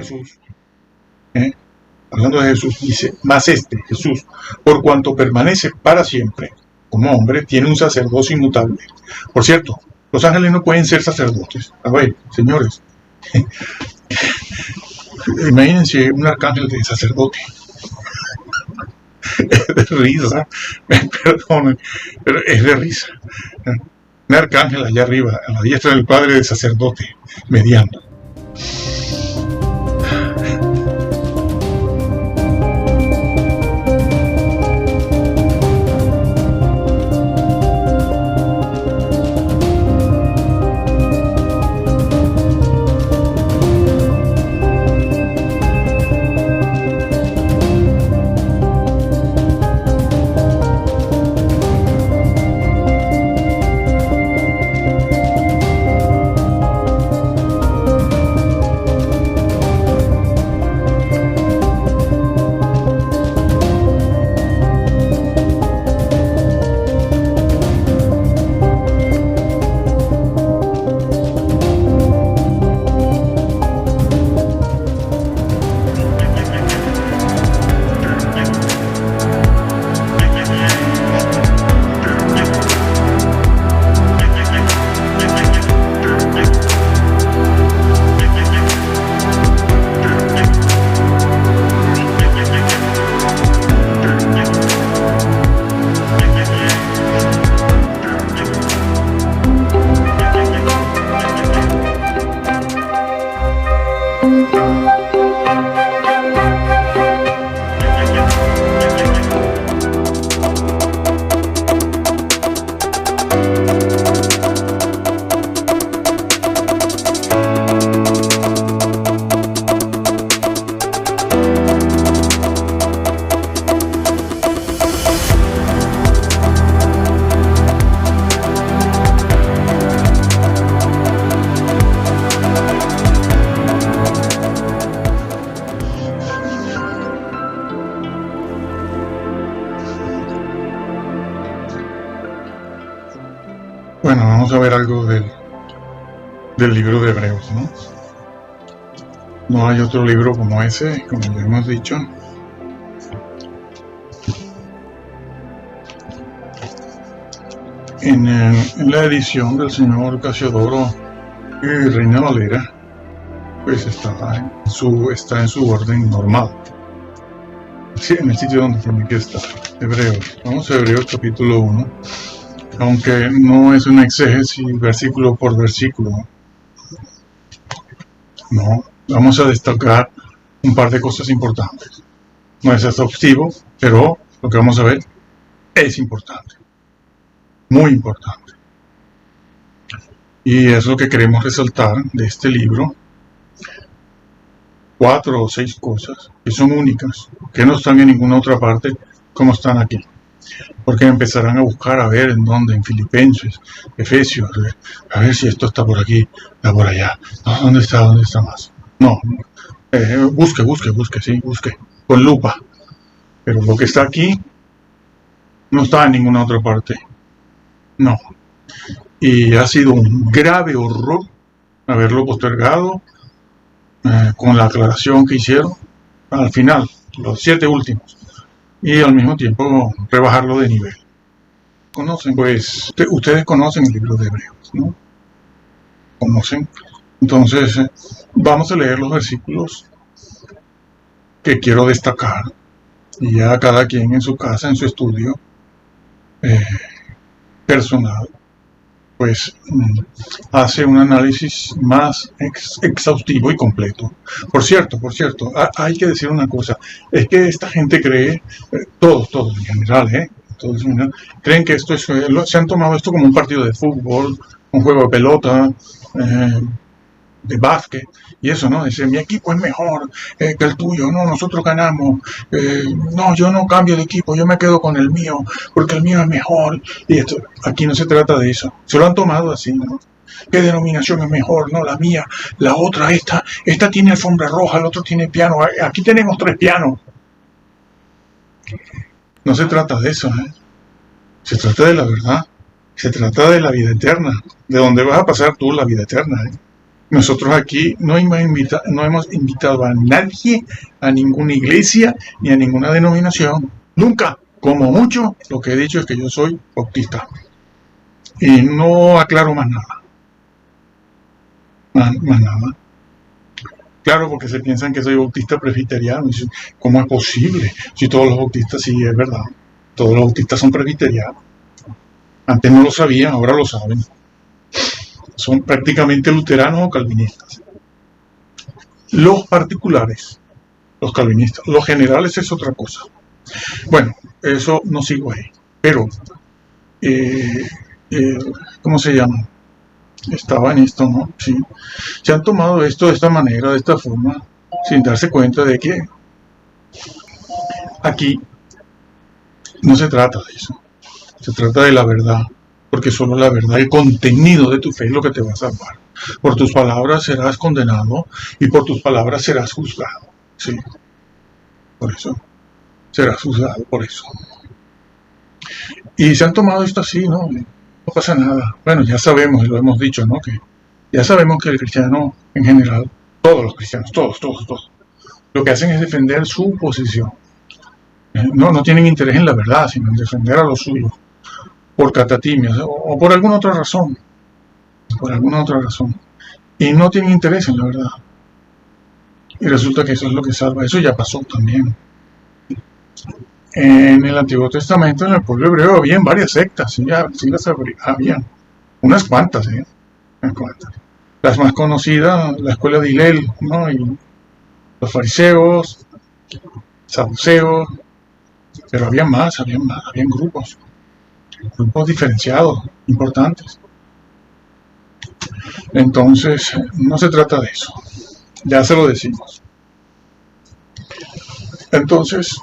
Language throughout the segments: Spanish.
Jesús, hablando de Jesús, dice, mas Jesús, por cuanto permanece para siempre como hombre, tiene un sacerdocio inmutable. Por cierto, los ángeles no pueden ser sacerdotes. A ver, señores, imagínense un arcángel de sacerdote. Es de risa, perdón, pero es de risa. Un arcángel allá arriba, a la diestra del Padre, de sacerdote, mediando. Bueno, vamos a ver algo del libro de Hebreos, ¿no? No hay otro libro como ese, como ya hemos dicho. En la edición del señor Casiodoro y Reina Valera, pues está en su orden normal. Sí, en el sitio donde tiene que estar. Hebreos. Vamos a Hebreos capítulo 1. Aunque no es una exégesis versículo por versículo. No, vamos a destacar un par de cosas importantes. No es exhaustivo, pero lo que vamos a ver es importante. Muy importante. Y es lo que queremos resaltar de este libro. 4 o 6 cosas que son únicas, que no están en ninguna otra parte como están aquí. Porque empezarán a buscar a ver en dónde, en Filipenses, Efesios, a ver si esto está por aquí, está por allá. No, ¿dónde está más? No, busque, con lupa. Pero lo que está aquí no está en ninguna otra parte. No. Y ha sido un grave horror haberlo postergado con la aclaración que hicieron al final, los 7 últimos. Y al mismo tiempo rebajarlo de nivel. ¿Conocen? Pues ustedes conocen el libro de Hebreos, ¿no? ¿Conocen? Entonces, vamos a leer los versículos que quiero destacar. Y ya cada quien en su casa, en su estudio personal, pues hace un análisis más exhaustivo y completo. Por cierto, hay que decir una cosa, es que esta gente cree, todos en general, todos en general, creen que esto se han tomado esto como un partido de fútbol, un juego de pelota, de básquet, y eso, ¿no? Dice, mi equipo es mejor que el tuyo, no, nosotros ganamos, no, yo no cambio de equipo, yo me quedo con el mío, porque el mío es mejor, y esto, aquí no se trata de eso, se lo han tomado así, ¿no? ¿Qué denominación es mejor? No, la mía, la otra, esta tiene alfombra roja, el otro tiene piano, aquí tenemos 3 pianos. No se trata de eso, se trata de la verdad, se trata de la vida eterna, de donde vas a pasar tú la vida eterna, Nosotros aquí no hemos invitado a nadie, a ninguna iglesia, ni a ninguna denominación. Nunca. Como mucho, lo que he dicho es que yo soy bautista. Y no aclaro más nada. Más nada. Claro, porque se piensan que soy bautista presbiteriano. Dicen, ¿cómo es posible? Si todos los bautistas, sí, es verdad. Todos los bautistas son presbiterianos. Antes no lo sabían, ahora lo saben. Son prácticamente luteranos o calvinistas. Los particulares, los calvinistas. Los generales es otra cosa. Bueno, eso no sigo ahí. Pero, ¿cómo se llama? Estaba en esto, ¿no? Sí. Se han tomado esto de esta manera, de esta forma, sin darse cuenta de que aquí no se trata de eso. Se trata de la verdad, porque solo la verdad, el contenido de tu fe es lo que te va a salvar. Por tus palabras serás condenado y por tus palabras serás juzgado. Sí. Por eso. Serás juzgado por eso. Y se han tomado esto así, ¿no? No pasa nada. Bueno, ya sabemos, y lo hemos dicho, ¿no? Que ya sabemos que el cristiano en general, todos los cristianos, todos, lo que hacen es defender su posición. No tienen interés en la verdad, sino en defender a los suyos, por catatimias o por alguna otra razón. Por alguna otra razón. Y no tienen interés en la verdad. Y resulta que eso es lo que salva. Eso ya pasó también. En el Antiguo Testamento, en el pueblo hebreo, habían varias sectas, sí las habían, unas cuantas, unas cuantas. Las más conocidas, la escuela de Hillel, ¿no? Y los fariseos, saduceos, pero había más, habían grupos diferenciados, importantes. Entonces, no se trata de eso, ya se lo decimos. Entonces,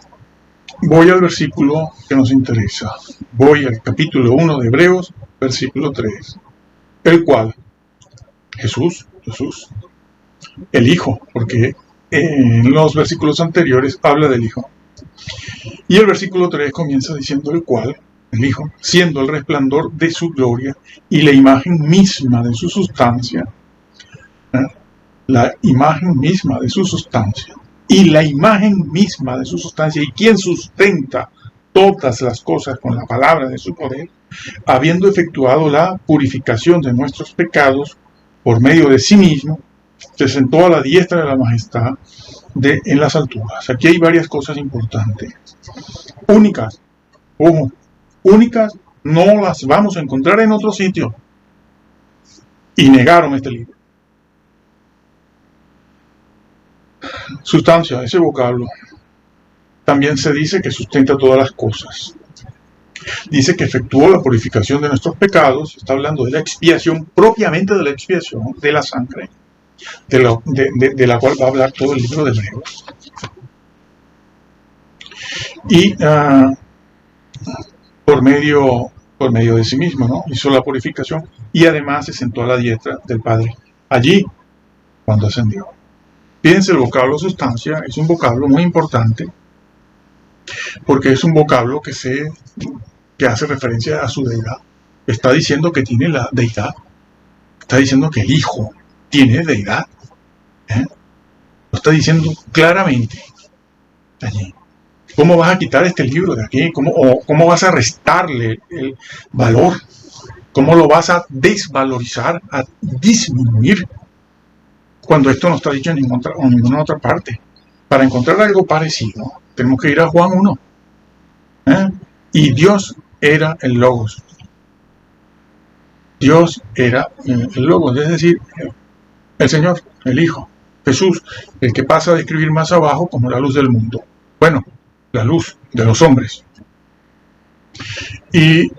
voy al versículo que nos interesa. Voy al capítulo 1 de Hebreos, versículo 3. El cual, Jesús, el Hijo, porque en los versículos anteriores habla del Hijo. Y el versículo 3 comienza diciendo el cual, el Hijo, siendo el resplandor de su gloria y la imagen misma de su sustancia, la imagen misma de su sustancia, y la imagen misma de su sustancia, y quien sustenta todas las cosas con la palabra de su poder, habiendo efectuado la purificación de nuestros pecados por medio de sí mismo, se sentó a la diestra de la majestad en las alturas. Aquí hay varias cosas importantes. Únicas, ojo, únicas, no las vamos a encontrar en otro sitio. Y negaron este libro. Sustancia, ese vocablo, también se dice que sustenta todas las cosas. Dice que efectuó la purificación de nuestros pecados, está hablando de la expiación, propiamente de la expiación de la sangre, de la cual va a hablar todo el libro de Hebreos. Y por medio de sí mismo, ¿no? Hizo la purificación y además se sentó a la diestra del Padre, allí, cuando ascendió. Fíjense, el vocablo sustancia es un vocablo muy importante porque es un vocablo que hace referencia a su deidad. Está diciendo que tiene la deidad. Está diciendo que el Hijo tiene deidad. Lo está diciendo claramente allí. ¿Cómo vas a quitar este libro de aquí? ¿Cómo vas a restarle el valor? ¿Cómo lo vas a desvalorizar, a disminuir? Cuando esto no está dicho en ninguna otra parte. Para encontrar algo parecido, tenemos que ir a Juan 1. Y Dios era el Logos. Dios era el Logos, es decir, el Señor, el Hijo, Jesús, el que pasa a describir más abajo como la luz del mundo. Bueno, la luz de los hombres. Y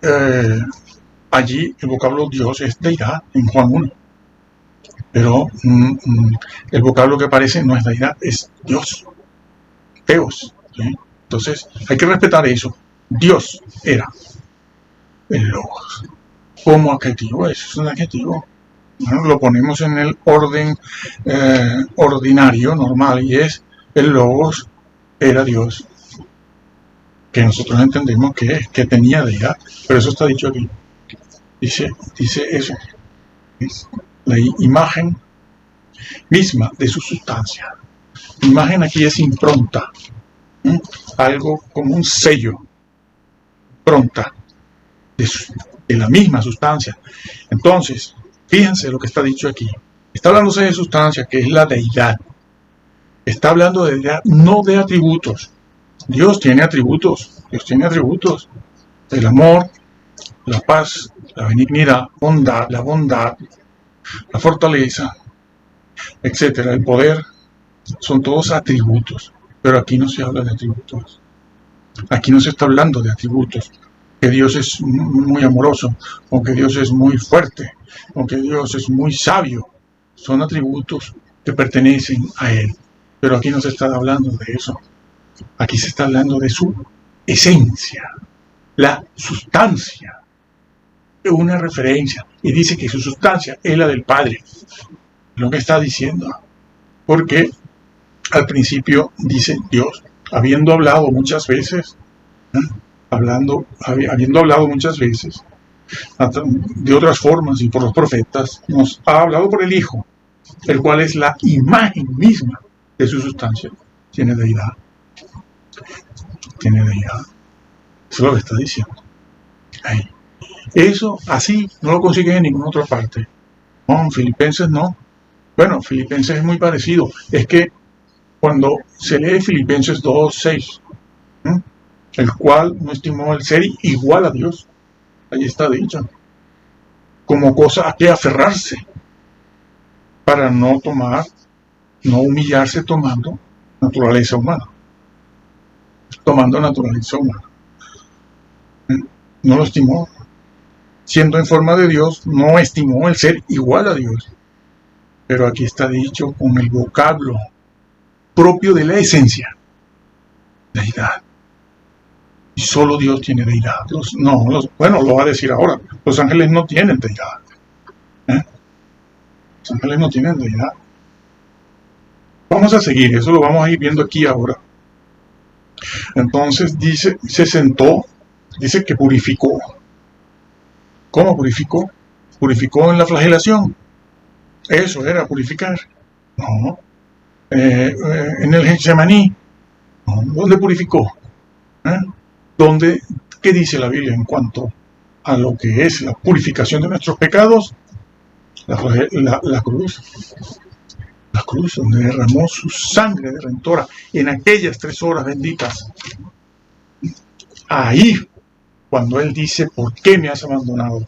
allí el vocablo Dios es deidad en Juan 1. Pero el vocablo que aparece no es deidad, es Dios. Teos. ¿Sí? Entonces, hay que respetar eso. Dios era el Logos. Como adjetivo, eso es un adjetivo. Bueno, lo ponemos en el orden ordinario, normal, y es el Logos era Dios. Que nosotros entendemos que tenía deidad. Pero eso está dicho aquí. Dice eso. Es la imagen misma de su sustancia. La imagen aquí es impronta, algo como un sello, impronta de la misma sustancia. Entonces, fíjense lo que está dicho aquí. Está hablándose de sustancia, que es la deidad. Está hablando de deidad, no de atributos. Dios tiene atributos. Dios tiene atributos. El amor, la paz, la benignidad, la bondad, la fortaleza, etcétera, el poder, son todos atributos. Pero aquí no se habla de atributos. Aquí no se está hablando de atributos. Que Dios es muy amoroso, o que Dios es muy fuerte, o que Dios es muy sabio. Son atributos que pertenecen a Él. Pero aquí no se está hablando de eso. Aquí se está hablando de su esencia, la sustancia. Es una referencia. Y dice que su sustancia es la del Padre. Lo que está diciendo. Porque al principio dice Dios, habiendo hablado muchas veces, habiendo hablado muchas veces, de otras formas y por los profetas, nos ha hablado por el Hijo, el cual es la imagen misma de su sustancia. Tiene deidad. Tiene deidad. Eso es lo que está diciendo. Ahí. Eso así no lo consiguen en ninguna otra parte. No, en Filipenses no. Bueno, Filipenses es muy parecido. Es que cuando se lee Filipenses 2:6, el cual no estimó el ser igual a Dios, ahí está dicho, como cosa a que aferrarse, para no humillarse tomando naturaleza humana. No lo estimó. Siendo en forma de Dios, no estimó el ser igual a Dios. Pero aquí está dicho con el vocablo propio de la esencia. Deidad. Y solo Dios tiene deidad. Bueno, lo va a decir ahora. Los ángeles no tienen deidad. Los ángeles no tienen deidad. Vamos a seguir, eso lo vamos a ir viendo aquí ahora. Entonces dice, se sentó, dice que purificó. ¿Cómo purificó? Purificó en la flagelación. Eso era purificar. No. En el Getsemaní. No. ¿Dónde purificó? ¿Qué dice la Biblia en cuanto a lo que es la purificación de nuestros pecados? La cruz. La cruz, donde derramó su sangre redentora en aquellas 3 horas benditas. Ahí, cuando Él dice, ¿por qué me has abandonado?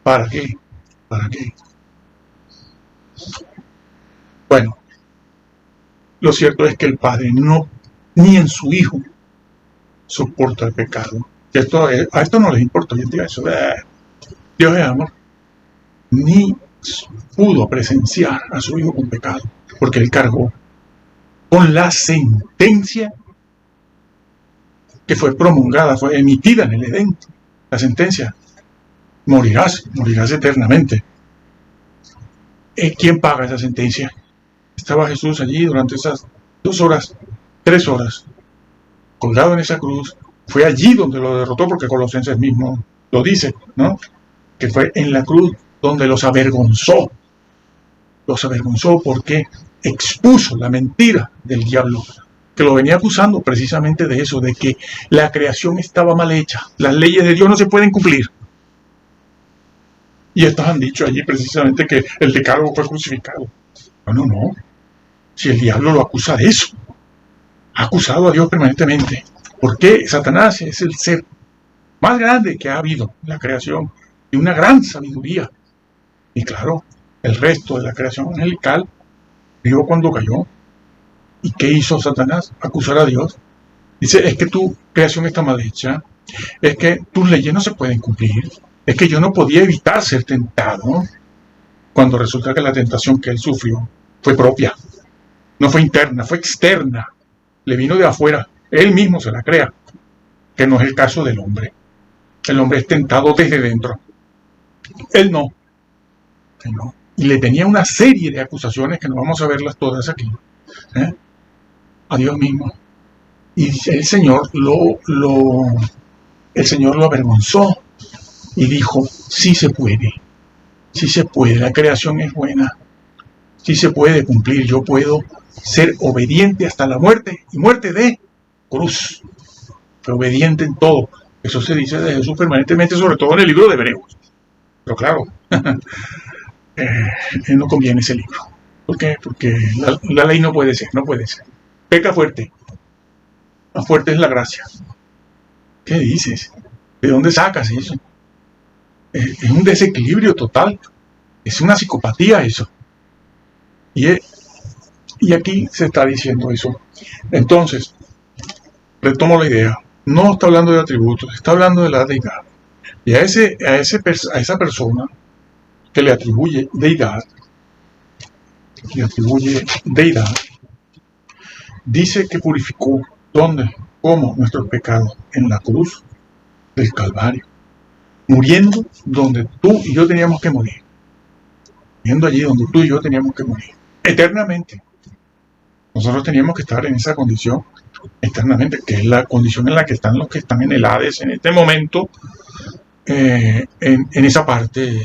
¿Para qué? ¿Para qué? Bueno, lo cierto es que el Padre ni en su Hijo soporta el pecado. A esto no les importa hoy en día eso. Dios es amor. Ni pudo presenciar a su Hijo con pecado, porque Él cargó con la sentencia que fue promulgada, fue emitida en el Edén. La sentencia: morirás eternamente. ¿Quién paga esa sentencia? Estaba Jesús allí durante esas 2 horas, 3 horas, colgado en esa cruz. Fue allí donde lo derrotó, porque Colosenses mismo lo dice, ¿no? Que fue en la cruz donde los avergonzó. Los avergonzó porque expuso la mentira del diablo, que lo venía acusando precisamente de eso, de que la creación estaba mal hecha. Las leyes de Dios no se pueden cumplir. Y estos han dicho allí precisamente que el decálogo fue crucificado. No. Si el diablo lo acusa de eso, ha acusado a Dios permanentemente. Porque Satanás es el ser más grande que ha habido en la creación, y una gran sabiduría. Y claro, el resto de la creación angelical vio cuando cayó. ¿Y qué hizo Satanás? Acusar a Dios. Dice, es que tu creación está mal hecha, es que tus leyes no se pueden cumplir, es que yo no podía evitar ser tentado, cuando resulta que la tentación que él sufrió fue propia, no fue interna, fue externa, le vino de afuera, él mismo se la crea, que no es el caso del hombre. El hombre es tentado desde dentro, él no. Y le tenía una serie de acusaciones que no vamos a verlas todas aquí, a Dios mismo. Y el Señor lo avergonzó y dijo, sí se puede, la creación es buena, sí se puede cumplir. Yo puedo ser obediente hasta la muerte y muerte de cruz. Obediente en todo. Eso se dice de Jesús permanentemente, sobre todo en el libro de Hebreos. Pero claro, no conviene ese libro. ¿Por qué? Porque la ley no puede ser. Peca fuerte. Más fuerte es la gracia. ¿Qué dices? ¿De dónde sacas eso? Es un desequilibrio total. Es una psicopatía eso. Y aquí se está diciendo eso. Entonces, retomo la idea. No está hablando de atributos, está hablando de la deidad. Y a esa persona que le atribuye deidad, dice que purificó, ¿dónde? ¿Cómo? Nuestros pecados, en la cruz del Calvario. Muriendo donde tú y yo teníamos que morir. Muriendo allí donde tú y yo teníamos que morir. Eternamente. Nosotros teníamos que estar en esa condición eternamente, que es la condición en la que están los que están en el Hades en este momento, en esa parte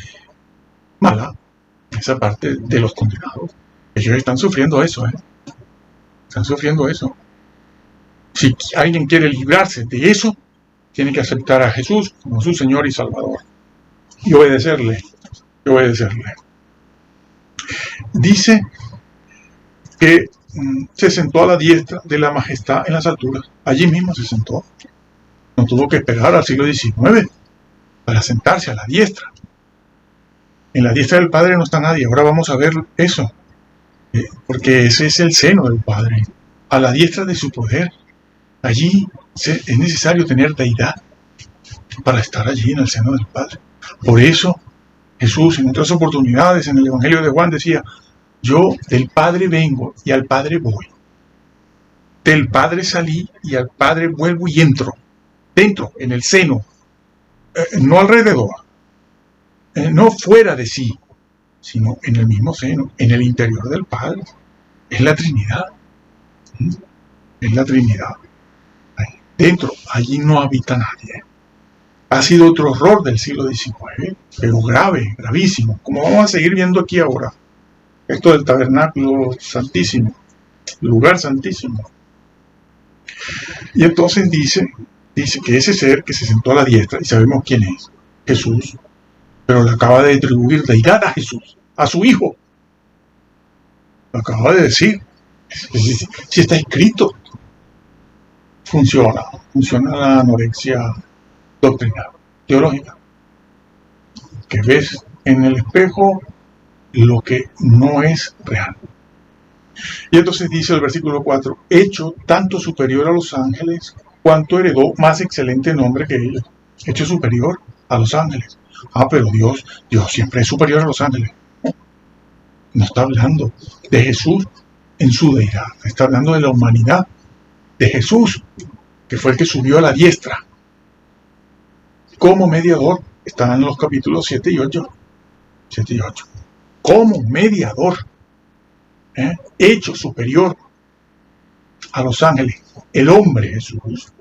mala, en esa parte de los condenados. Ellos están sufriendo eso, están sufriendo eso. Si alguien quiere librarse de eso, tiene que aceptar a Jesús como su Señor y Salvador y obedecerle. Dice que se sentó a la diestra de la majestad en las alturas. Allí mismo se sentó. No tuvo que esperar al siglo XIX para sentarse a la diestra. En la diestra del Padre no está nadie. Ahora vamos a ver eso. Porque ese es el seno del Padre. A la diestra de su poder. Allí es necesario tener deidad para estar allí en el seno del Padre. Por eso Jesús en otras oportunidades en el Evangelio de Juan decía: yo del Padre vengo y al Padre voy. Del Padre salí y al Padre vuelvo y entro. Dentro, en el seno. No alrededor. No fuera de sí, sino en el mismo seno, en el interior del Padre. Es la Trinidad. Es la Trinidad. Ahí dentro, allí no habita nadie. Ha sido otro error del siglo XIX, pero grave, gravísimo, como vamos a seguir viendo aquí ahora. Esto del tabernáculo santísimo, lugar santísimo. Y entonces dice que ese ser que se sentó a la diestra, y sabemos quién es, Jesús, pero le acaba de atribuir deidad a Jesús, a su Hijo. Lo acaba de decir. Si está escrito, funciona la anorexia doctrinal, teológica. Que ves en el espejo lo que no es real. Y entonces dice el versículo 4, hecho tanto superior a los ángeles, cuanto heredó más excelente nombre que ellos. Hecho superior a los ángeles. Pero Dios siempre es superior a los ángeles. No está hablando de Jesús en su deidad, está hablando de la humanidad de Jesús, que fue el que subió a la diestra como mediador. Están en los capítulos 7 y 8. Como mediador, hecho superior a los ángeles, el hombre Jesús,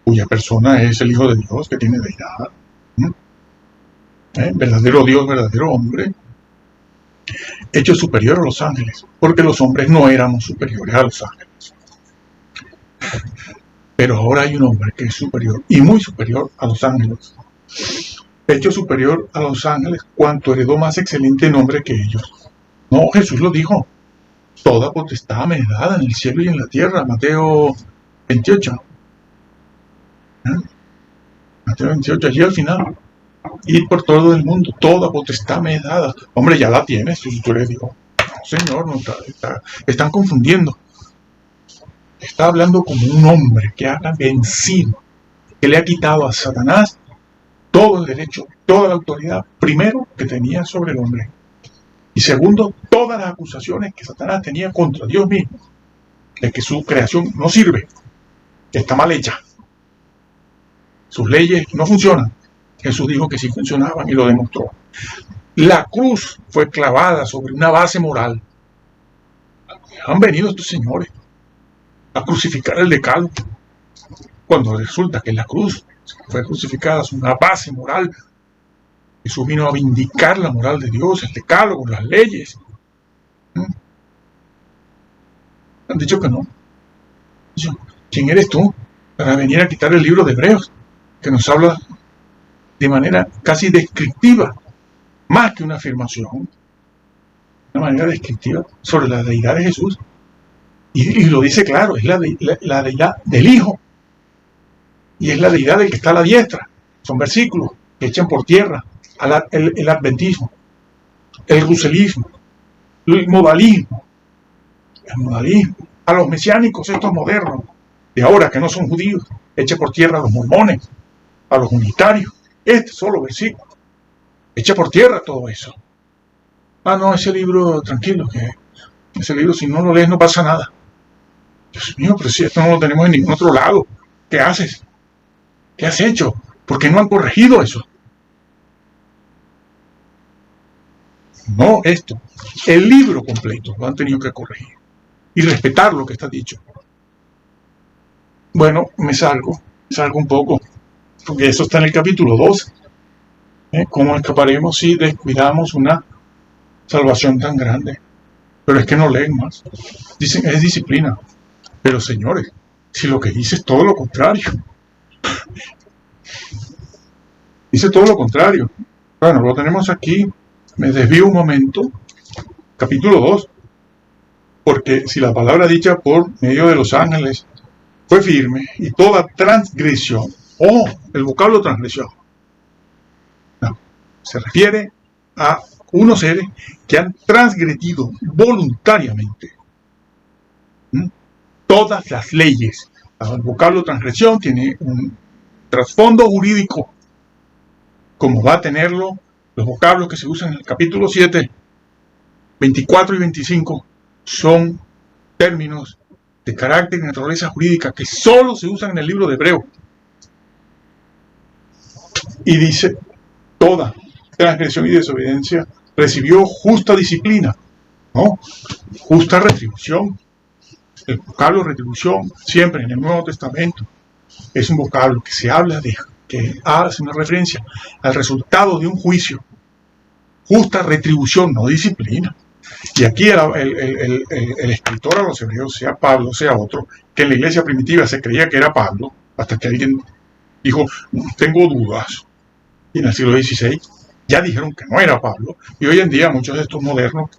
cuya persona es el Hijo de Dios, que tiene deidad, verdadero Dios, verdadero hombre, hecho superior a los ángeles, porque los hombres no éramos superiores a los ángeles. Pero ahora hay un hombre que es superior, y muy superior a los ángeles. Hecho superior a los ángeles, cuanto heredó más excelente nombre que ellos. No, Jesús lo dijo. Toda potestad me es dada en el cielo y en la tierra. Mateo 28. Mateo 28, allí al final. Ir por todo el mundo. Toda potestad me es dada. Hombre, ya la tienes, si tú eres Dios. No, Señor, no están confundiendo. Está hablando como un hombre que ha vencido, que le ha quitado a Satanás todo el derecho, toda la autoridad, primero, que tenía sobre el hombre. Y segundo, todas las acusaciones que Satanás tenía contra Dios mismo, de que su creación no sirve, que está mal hecha. Sus leyes no funcionan. Jesús dijo que sí funcionaban y lo demostró. La cruz fue clavada sobre una base moral. Han venido estos señores a crucificar el decálogo, cuando resulta que la cruz fue crucificada sobre una base moral. Jesús vino a vindicar la moral de Dios, el decálogo, las leyes. Han dicho que no. ¿Quién eres tú para venir a quitar el libro de Hebreos, que nos habla de manera casi descriptiva, más que una afirmación, de manera descriptiva sobre la deidad de Jesús? Y lo dice claro, es la deidad del Hijo, y es la deidad del que está a la diestra. Son versículos que echan por tierra el adventismo, el ruselismo, el modalismo, a los mesiánicos estos modernos, de ahora que no son judíos, echa por tierra a los mormones, a los unitarios. Este solo versículo echa por tierra todo eso. No, ese libro, tranquilo, que ese libro si no lo lees no pasa nada. Dios mío, pero si esto no lo tenemos en ningún otro lado, ¿qué haces? ¿Qué has hecho? ¿Por qué no han corregido eso? No esto, el libro completo lo han tenido que corregir y respetar lo que está dicho. Bueno, me salgo un poco, porque eso está en el capítulo 12. ¿Cómo escaparemos si descuidamos una salvación tan grande? Pero es que no leen más. Dicen, es disciplina. Pero señores, si lo que dice es todo lo contrario. Dice todo lo contrario. Bueno, lo tenemos aquí. Me desvío un momento. Capítulo 2. Porque si la palabra dicha por medio de los ángeles fue firme, y toda transgresión, el vocablo transgresión, no, se refiere a unos seres que han transgredido voluntariamente todas las leyes. El vocablo transgresión tiene un trasfondo jurídico, como va a tenerlo los vocablos que se usan en el capítulo 7, 24 y 25, son términos de carácter y naturaleza jurídica que solo se usan en el libro de Hebreos. Y dice, toda transgresión y desobediencia recibió justa disciplina, ¿no? Justa retribución. El vocablo retribución, siempre en el Nuevo Testamento, es un vocablo que se habla de, que hace una referencia al resultado de un juicio. Justa retribución, no disciplina. Y aquí el escritor a los hebreos, sea Pablo, sea otro, que en la iglesia primitiva se creía que era Pablo, hasta que alguien dijo, tengo dudas, y en el siglo XVI ya dijeron que no era Pablo, y hoy en día muchos de estos modernos,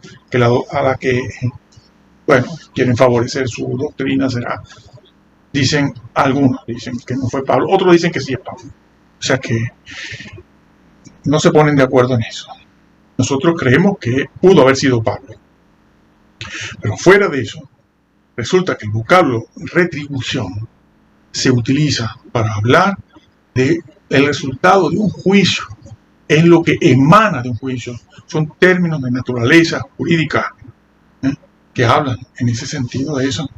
bueno, quieren favorecer su doctrina, algunos dicen que no fue Pablo, otros dicen que sí es Pablo. O sea que no se ponen de acuerdo en eso. Nosotros creemos que pudo haber sido Pablo. Pero fuera de eso, resulta que el vocablo retribución se utiliza para hablar del resultado de un juicio. Es lo que emana de un juicio. Son términos de naturaleza jurídica que hablan en ese sentido de eso.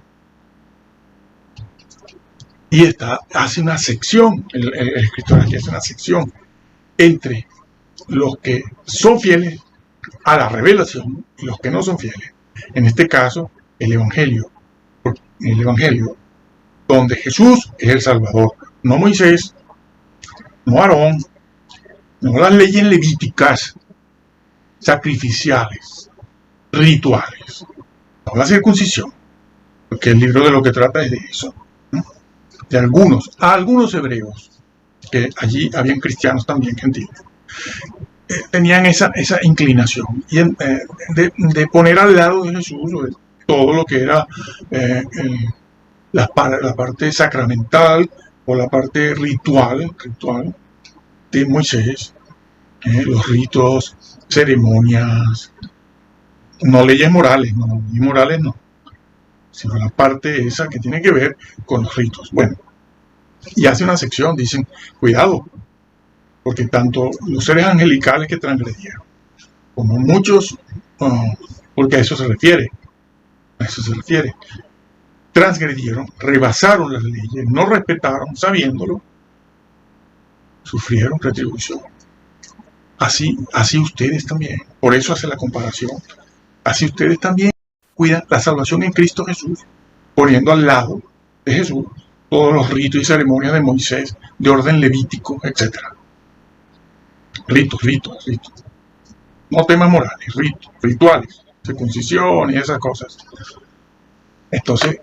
Y hace una sección, el escritor aquí hace una sección entre los que son fieles a la revelación y los que no son fieles. En este caso, el Evangelio, donde Jesús es el Salvador, no Moisés, no Aarón, no las leyes levíticas, sacrificiales, rituales, no la circuncisión, porque el libro de lo que trata es de eso, ¿no? De algunos hebreos, que allí habían cristianos también gentiles, tenían esa inclinación de poner al lado de Jesús todo lo que era la parte sacramental o la parte ritual de Moisés, los ritos, ceremonias, no leyes morales, no, sino la parte esa que tiene que ver con los ritos. Bueno, y hace una sección, dicen, cuidado, porque tanto los seres angelicales que transgredieron, como muchos, porque a eso se refiere, transgredieron, rebasaron las leyes, no respetaron, sabiéndolo, sufrieron retribución. Así ustedes también, por eso hace la comparación, así ustedes también cuidan la salvación en Cristo Jesús, poniendo al lado de Jesús todos los ritos y ceremonias de Moisés, de orden levítico, etc. Ritos. No temas morales, rituales, circuncisión y esas cosas. Entonces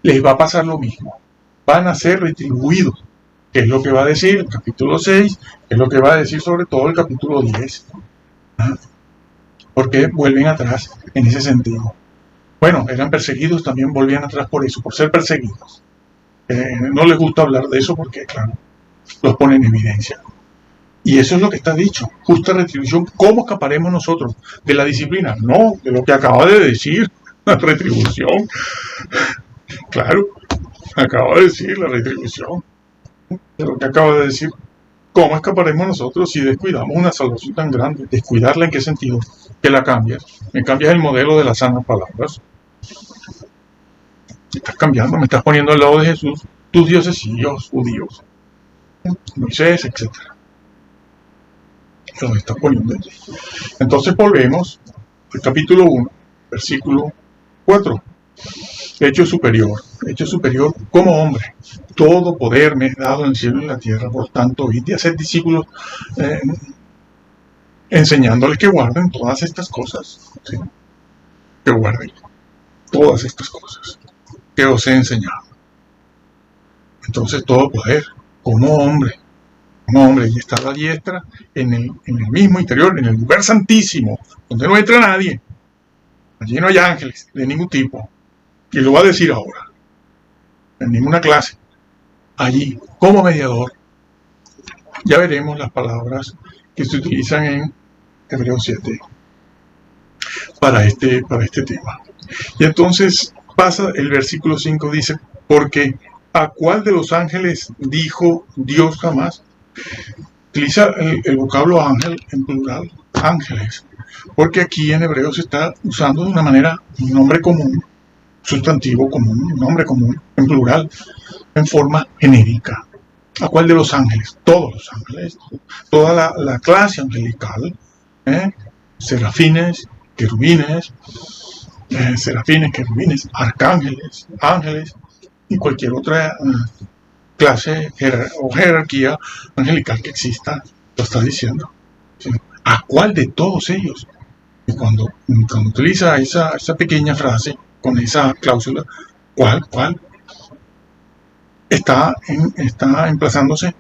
les va a pasar lo mismo. Van a ser retribuidos, que es lo que va a decir el capítulo 6, que es lo que va a decir sobre todo el capítulo 10. Porque vuelven atrás en ese sentido. Bueno, eran perseguidos, también volvían atrás por eso, por ser perseguidos. No les gusta hablar de eso porque, claro, los pone en evidencia. Y eso es lo que está dicho, justa retribución. ¿Cómo escaparemos nosotros de la disciplina? No, de lo que acaba de decir, la retribución. Claro, acaba de decir la retribución. De lo que acaba de decir. ¿Cómo escaparemos nosotros si descuidamos una salvación tan grande? ¿Descuidarla en qué sentido? Que la cambias. Me cambias el modelo de las sanas palabras. Me estás cambiando, me estás poniendo al lado de Jesús, tus diosesillos judíos, Moisés, etc. Los estás poniendo allí. Entonces volvemos al capítulo 1, versículo 4. Hecho superior como hombre. Todo poder me es dado en el cielo y en la tierra, por tanto, id y haced discípulos, enseñándoles que guarden todas estas cosas. ¿Sí? Que guarden todas estas cosas que os he enseñado. Entonces, todo poder, como hombre, y está a la diestra en el mismo interior, en el lugar santísimo, donde no entra nadie. Allí no hay ángeles de ningún tipo. Y lo va a decir ahora, en ninguna clase. Allí, como mediador, ya veremos las palabras que se utilizan en Hebreos 7 para este tema. Y entonces pasa el versículo 5, dice, porque ¿a cuál de los ángeles dijo Dios jamás? Utiliza el vocablo ángel en plural, ángeles, porque aquí en hebreo se está usando de una manera un nombre común, sustantivo común, un nombre común, en plural, en forma genérica. ¿A cuál de los ángeles? Todos los ángeles, toda la clase angelical, serafines, querubines, arcángeles, ángeles y cualquier otra clase o jerarquía angelical que exista, lo está diciendo. ¿Sí? ¿A cuál de todos ellos? Y cuando utiliza esa pequeña frase, con esa cláusula, ¿cuál? Está emplazándose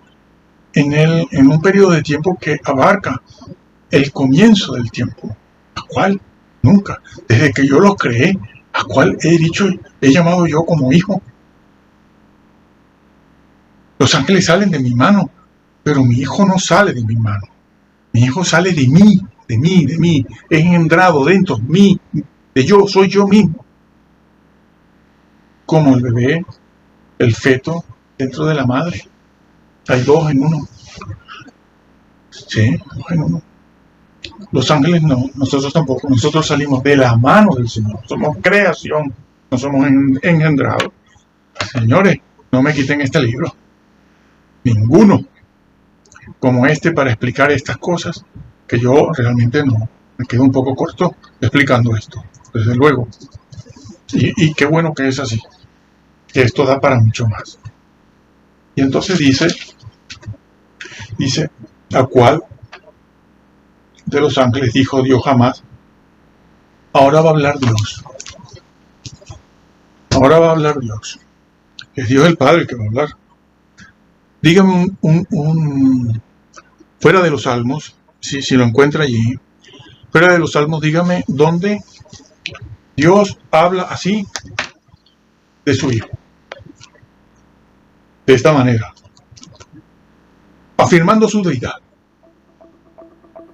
en un periodo de tiempo que abarca el comienzo del tiempo. ¿A cuál? Nunca. Desde que yo los creé, ¿a cuál he llamado yo como hijo? Los ángeles salen de mi mano, pero mi hijo no sale de mi mano. Mi hijo sale de mí, es engendrado dentro de mí, soy yo mismo. Como el bebé, el feto dentro de la madre. Hay dos en uno. Sí, dos en uno. Los ángeles no, nosotros tampoco. Nosotros salimos de la mano del Señor. Somos creación, no somos engendrados. Señores, no me quiten este libro. Ninguno como este para explicar estas cosas, que yo realmente no. Me quedo un poco corto explicando esto, desde luego. Y qué bueno que es así. Que esto da para mucho más. Y entonces dice, ¿a cuál de los ángeles dijo Dios jamás? Ahora va a hablar Dios. Ahora va a hablar Dios. Es Dios el Padre el que va a hablar. Dígame fuera de los Salmos, si lo encuentra allí, fuera de los Salmos, dígame dónde Dios habla así de su Hijo. De esta manera, afirmando su deidad,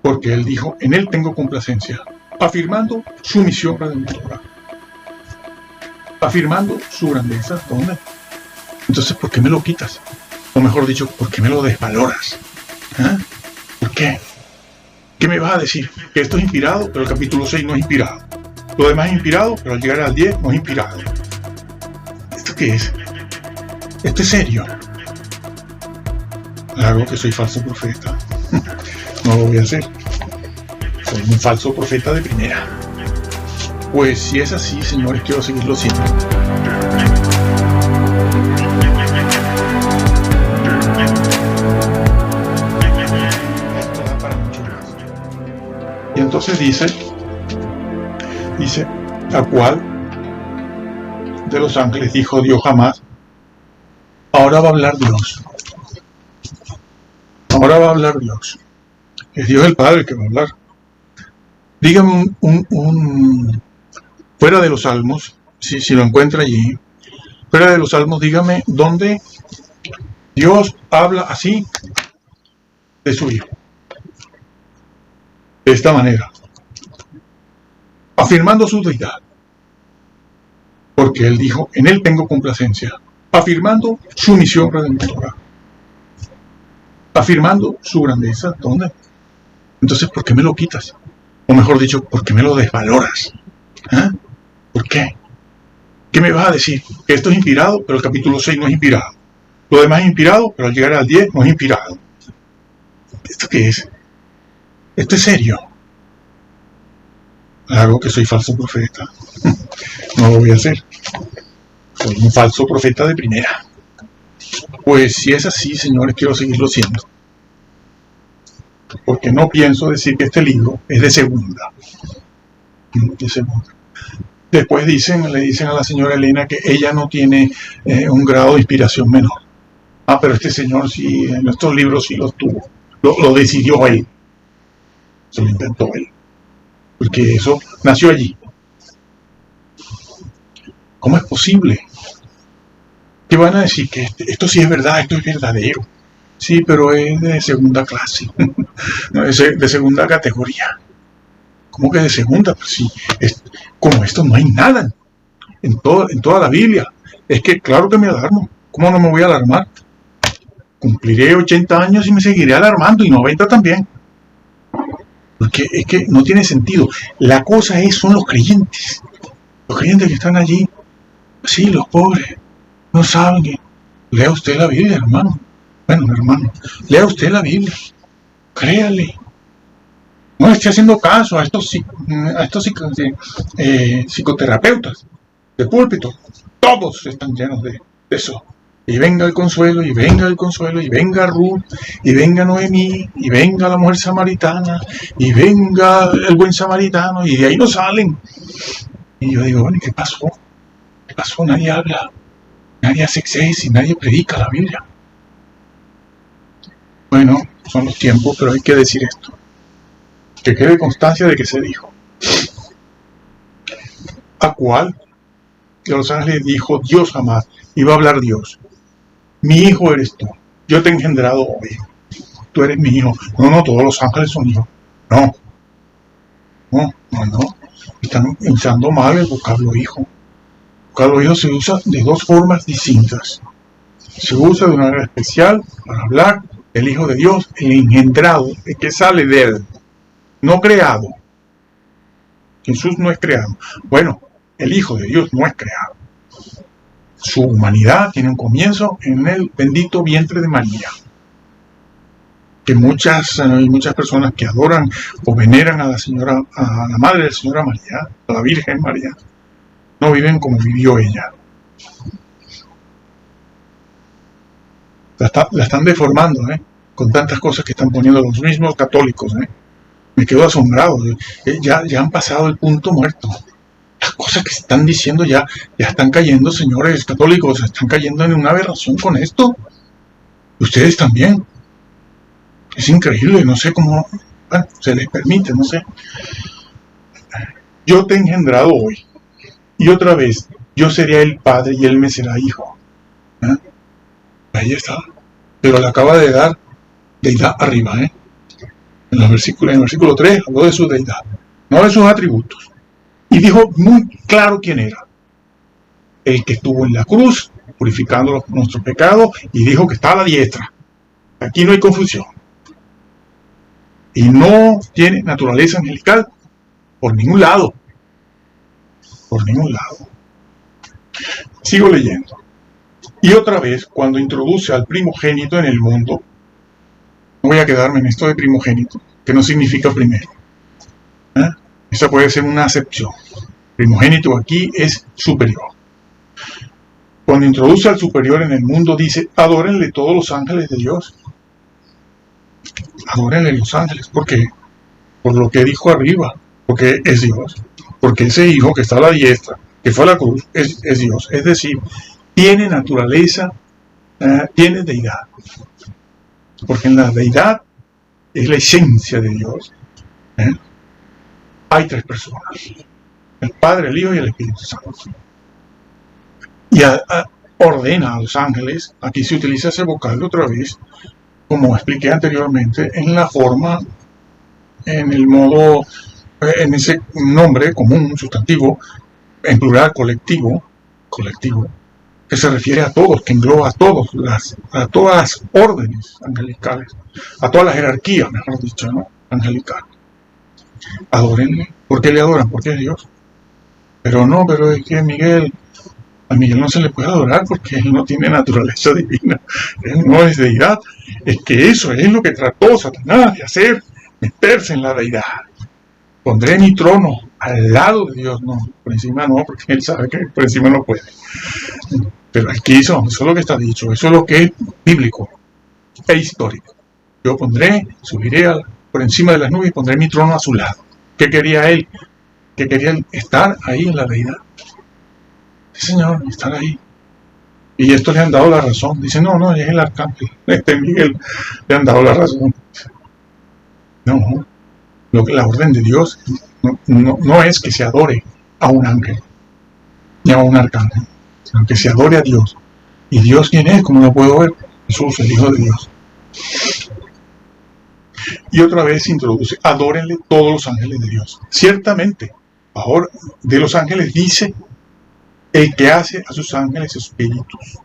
porque Él dijo, en Él tengo complacencia, afirmando su misión redentora, afirmando su grandeza. ¿Dónde? Entonces, ¿por qué me lo quitas? O mejor dicho, ¿por qué me lo desvaloras? ¿Por qué? ¿Qué me vas a decir? Que esto es inspirado, pero el capítulo 6 no es inspirado. Lo demás es inspirado, pero al llegar al 10 no es inspirado. ¿Esto qué es? ¿Esto es serio? Claro que soy falso profeta. No lo voy a hacer. Soy un falso profeta de primera. Pues si es así, señores, quiero seguirlo siempre. Esto da para mucho más. Y entonces dice, ¿a cuál de los ángeles, dijo Dios jamás. Ahora va a hablar Dios. Ahora va a hablar Dios. Es Dios el Padre que va a hablar. Dígame fuera de los Salmos, si lo encuentra allí, fuera de los Salmos, dígame dónde Dios habla así de su Hijo. De esta manera. Afirmando su deidad. Porque Él dijo, en Él tengo complacencia. Afirmando su misión redentora. Afirmando su grandeza. ¿Dónde? Entonces, ¿por qué me lo quitas? O mejor dicho, ¿por qué me lo desvaloras? ¿Ah? ¿Por qué? ¿Qué me vas a decir? Que esto es inspirado, pero el capítulo 6 no es inspirado. Lo demás es inspirado, pero al llegar al 10 no es inspirado. ¿Esto qué es? Esto es serio. Claro que soy falso profeta. No lo voy a hacer. Soy un falso profeta de primera. Pues si es así, señores, quiero seguirlo siendo. Porque no pienso decir que este libro es de segunda. De segunda. Después le dicen a la señora Elena que ella no tiene un grado de inspiración menor. Ah, pero este señor sí, en estos libros sí los tuvo. Lo decidió él. Se lo inventó él. Porque eso nació allí. ¿Cómo es posible? ¿Qué van a decir? Que esto sí es verdad, esto es verdadero. Sí, pero es de segunda clase. No, es de segunda categoría. ¿Cómo que de segunda? Pues sí, como esto no hay nada en toda la Biblia. Es que claro que me alarmo. ¿Cómo no me voy a alarmar? Cumpliré 80 años y me seguiré alarmando, y 90 también. Porque es que no tiene sentido. La cosa son los creyentes. Los creyentes que están allí. Sí, los pobres. No saben que... Lea usted la Biblia, hermano. Bueno, hermano. Lea usted la Biblia. Créale. No le esté haciendo caso a estos psicoterapeutas de púlpito. Todos están llenos de eso. Y venga el consuelo, y venga el consuelo, y venga Ruth, y venga Noemí, y venga la mujer samaritana, y venga el buen samaritano, y de ahí no salen. Y yo digo, bueno, ¿qué pasó? ¿Qué pasó? Nadie habla, nadie hace exégesis, nadie predica la Biblia. Bueno, son los tiempos, pero hay que decir esto. Que quede constancia de que se dijo. ¿A cuál? Que a los ángeles dijo Dios jamás, iba a hablar Dios. Mi hijo eres tú, yo te he engendrado hoy, tú eres mi hijo. No, todos los ángeles son hijos. No. Están usando mal el vocablo hijo. El vocablo hijo se usa de dos formas distintas. Se usa de una manera especial para hablar del Hijo de Dios, el engendrado, el que sale de él, no creado. Jesús no es creado. Bueno, el Hijo de Dios no es creado. Su humanidad tiene un comienzo en el bendito vientre de María. Que muchas personas que adoran o veneran a la Madre del Señor María, a la Virgen María, no viven como vivió ella. La están deformando, con tantas cosas que están poniendo los mismos católicos. Me quedo asombrado. Ya han pasado el punto muerto. Las cosas que se están diciendo ya están cayendo, señores católicos, están cayendo en una aberración con esto. Ustedes también. Es increíble, no sé cómo, bueno, se les permite, no sé. Yo te he engendrado hoy, y otra vez, yo seré el padre y él me será hijo. Ahí está. Pero le acaba de dar deidad arriba, En el versículo 3 habló de su deidad, no de sus atributos. Y dijo muy claro quién era. El que estuvo en la cruz, purificando nuestros pecados, y dijo que está a la diestra. Aquí no hay confusión. Y no tiene naturaleza angelical por ningún lado. Por ningún lado. Sigo leyendo. Y otra vez, cuando introduce al primogénito en el mundo, no voy a quedarme en esto de primogénito, que no significa primero. Esa puede ser una acepción. Primogénito aquí es superior. Cuando introduce al superior en el mundo, dice, adórenle todos los ángeles de Dios. Adórenle los ángeles. ¿Por qué? Por lo que dijo arriba. Porque es Dios. Porque ese hijo que está a la diestra, que fue a la cruz, es Dios. Es decir, tiene naturaleza, tiene deidad. Porque en la deidad es la esencia de Dios. Hay tres personas: el Padre, el Hijo y el Espíritu Santo. Y ordena a los ángeles, aquí se utiliza ese vocablo otra vez, como expliqué anteriormente, en la forma, en el modo, en ese nombre común, sustantivo, en plural, colectivo, que se refiere a todos, que engloba a todas las órdenes angelicales, a toda la jerarquía, mejor dicho, ¿no? Angelical. Adórenle. ¿Por qué le adoran? Porque es Dios. Pero es que a Miguel no se le puede adorar porque él no tiene naturaleza divina. Él no es deidad. Es que eso es lo que trató Satanás de hacer, meterse en la deidad. Pondré mi trono al lado de Dios. No, por encima no, porque él sabe que por encima no puede. Pero aquí eso es lo que está dicho. Eso es lo que es bíblico e histórico. Yo subiré por encima de las nubes y pondré mi trono a su lado. ¿Qué quería él? Que quería estar ahí en la deidad. Sí, Señor, estar ahí. Y esto le han dado la razón. Dice, no, es el arcángel. Miguel le han dado la razón. No, la orden de Dios no es que se adore a un ángel ni a un arcángel, sino que se adore a Dios. ¿Y Dios quién es? Como lo puedo ver, Jesús, el Hijo de Dios. Y otra vez se introduce, adórenle todos los ángeles de Dios. Ciertamente, ahora de los ángeles dice, el que hace a sus ángeles espíritus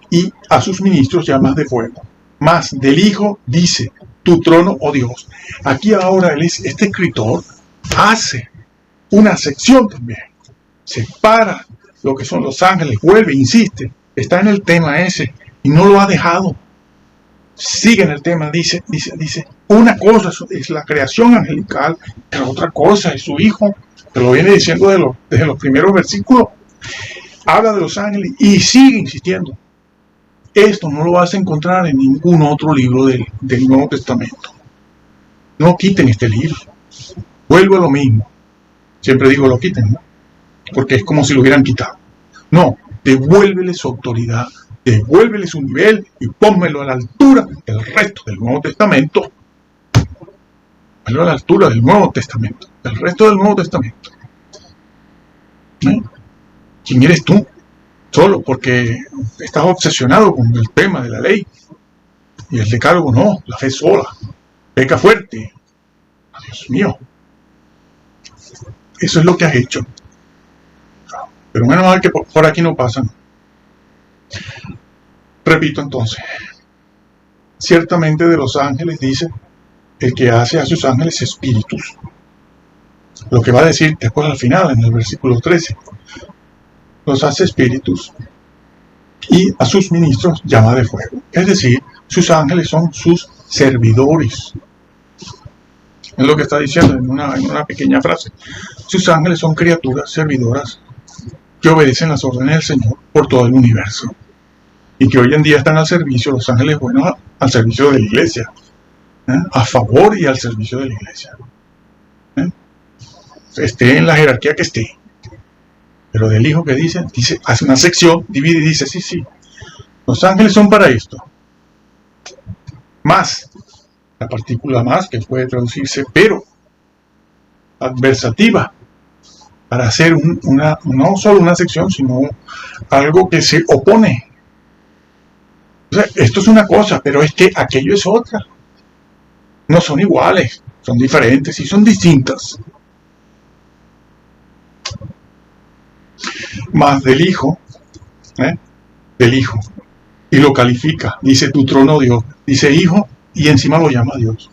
y a sus ministros llamas de fuego. Más del Hijo dice, tu trono, oh Dios. Aquí ahora este escritor hace una sección también. Separa lo que son los ángeles, vuelve, insiste, está en el tema ese y no lo ha dejado. Sigue en el tema, dice, una cosa es la creación angelical, pero otra cosa es su Hijo, que lo viene diciendo desde los primeros versículos. Habla de los ángeles y sigue insistiendo. Esto no lo vas a encontrar en ningún otro libro del Nuevo Testamento. No quiten este libro. Vuelvo a lo mismo. Siempre digo lo quiten, ¿no? Porque es como si lo hubieran quitado. No, devuélvele su autoridad, devuélvele su nivel y pónmelo a la altura del resto del Nuevo Testamento. Pónmelo a la altura del Nuevo Testamento, del resto del Nuevo Testamento. ¿Quién eres tú? Solo porque estás obsesionado con el tema de la ley. Y el decálogo no, la fe sola. Peca fuerte. Dios mío. Eso es lo que has hecho. Pero menos mal que por aquí no pasan. Repito entonces. Ciertamente de los ángeles dice, el que hace a sus ángeles espíritus. Lo que va a decir después al final, en el versículo 13. Los hace espíritus y a sus ministros llama de fuego. Es decir, sus ángeles son sus servidores. Es lo que está diciendo en una pequeña frase. Sus ángeles son criaturas servidoras que obedecen las órdenes del Señor por todo el universo. Y que hoy en día están al servicio, los ángeles buenos, al servicio de la iglesia. A favor y al servicio de la iglesia. Esté en la jerarquía que esté. Pero del Hijo que dice, hace una sección, divide y dice, sí, los ángeles son para esto. Más, la partícula más, que puede traducirse pero, adversativa, para hacer no solo una sección, sino algo que se opone. O sea, esto es una cosa, pero es que aquello es otra. No son iguales, son diferentes y son distintas. Más del Hijo, y lo califica, dice tu trono Dios, dice Hijo y encima lo llama Dios.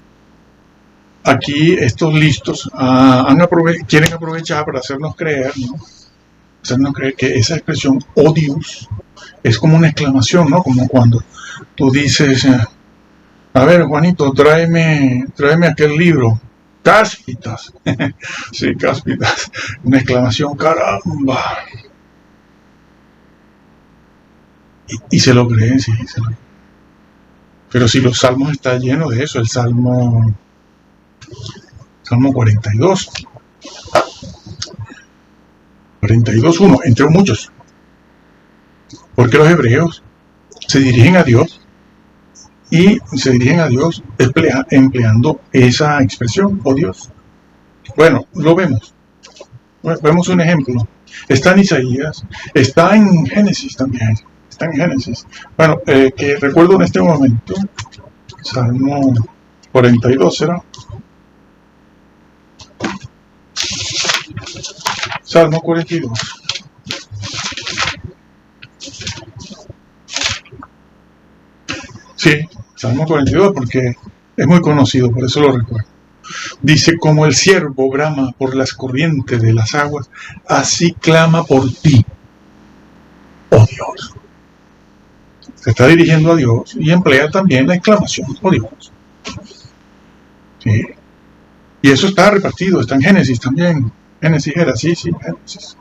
Aquí estos listos quieren aprovechar para hacernos creer, ¿no? Hacernos creer que esa expresión oh Dios es como una exclamación, ¿no? Como cuando tú dices, a ver Juanito, tráeme aquel libro, Cáspitas. Sí, Cáspitas. Una exclamación, caramba. Y se lo creen, sí, se lo creen. Pero si los salmos están llenos de eso, el Salmo 42. 42:1, entre muchos. Porque los hebreos se dirigen a Dios y se dirigen a Dios empleando esa expresión, oh Dios. Bueno, lo vemos. Vemos un ejemplo. Está en Isaías, está en Génesis también. Está en Génesis. Bueno, que recuerdo en este momento, Salmo 42 será. Salmo 42. Sí, Salmo 42 porque es muy conocido, por eso lo recuerdo. Dice, como el ciervo brama por las corrientes de las aguas, así clama por ti, oh Dios. Se está dirigiendo a Dios y emplea también la exclamación, oh Dios. Sí. Y eso está repartido, está en Génesis también. Génesis era así, sí, Génesis.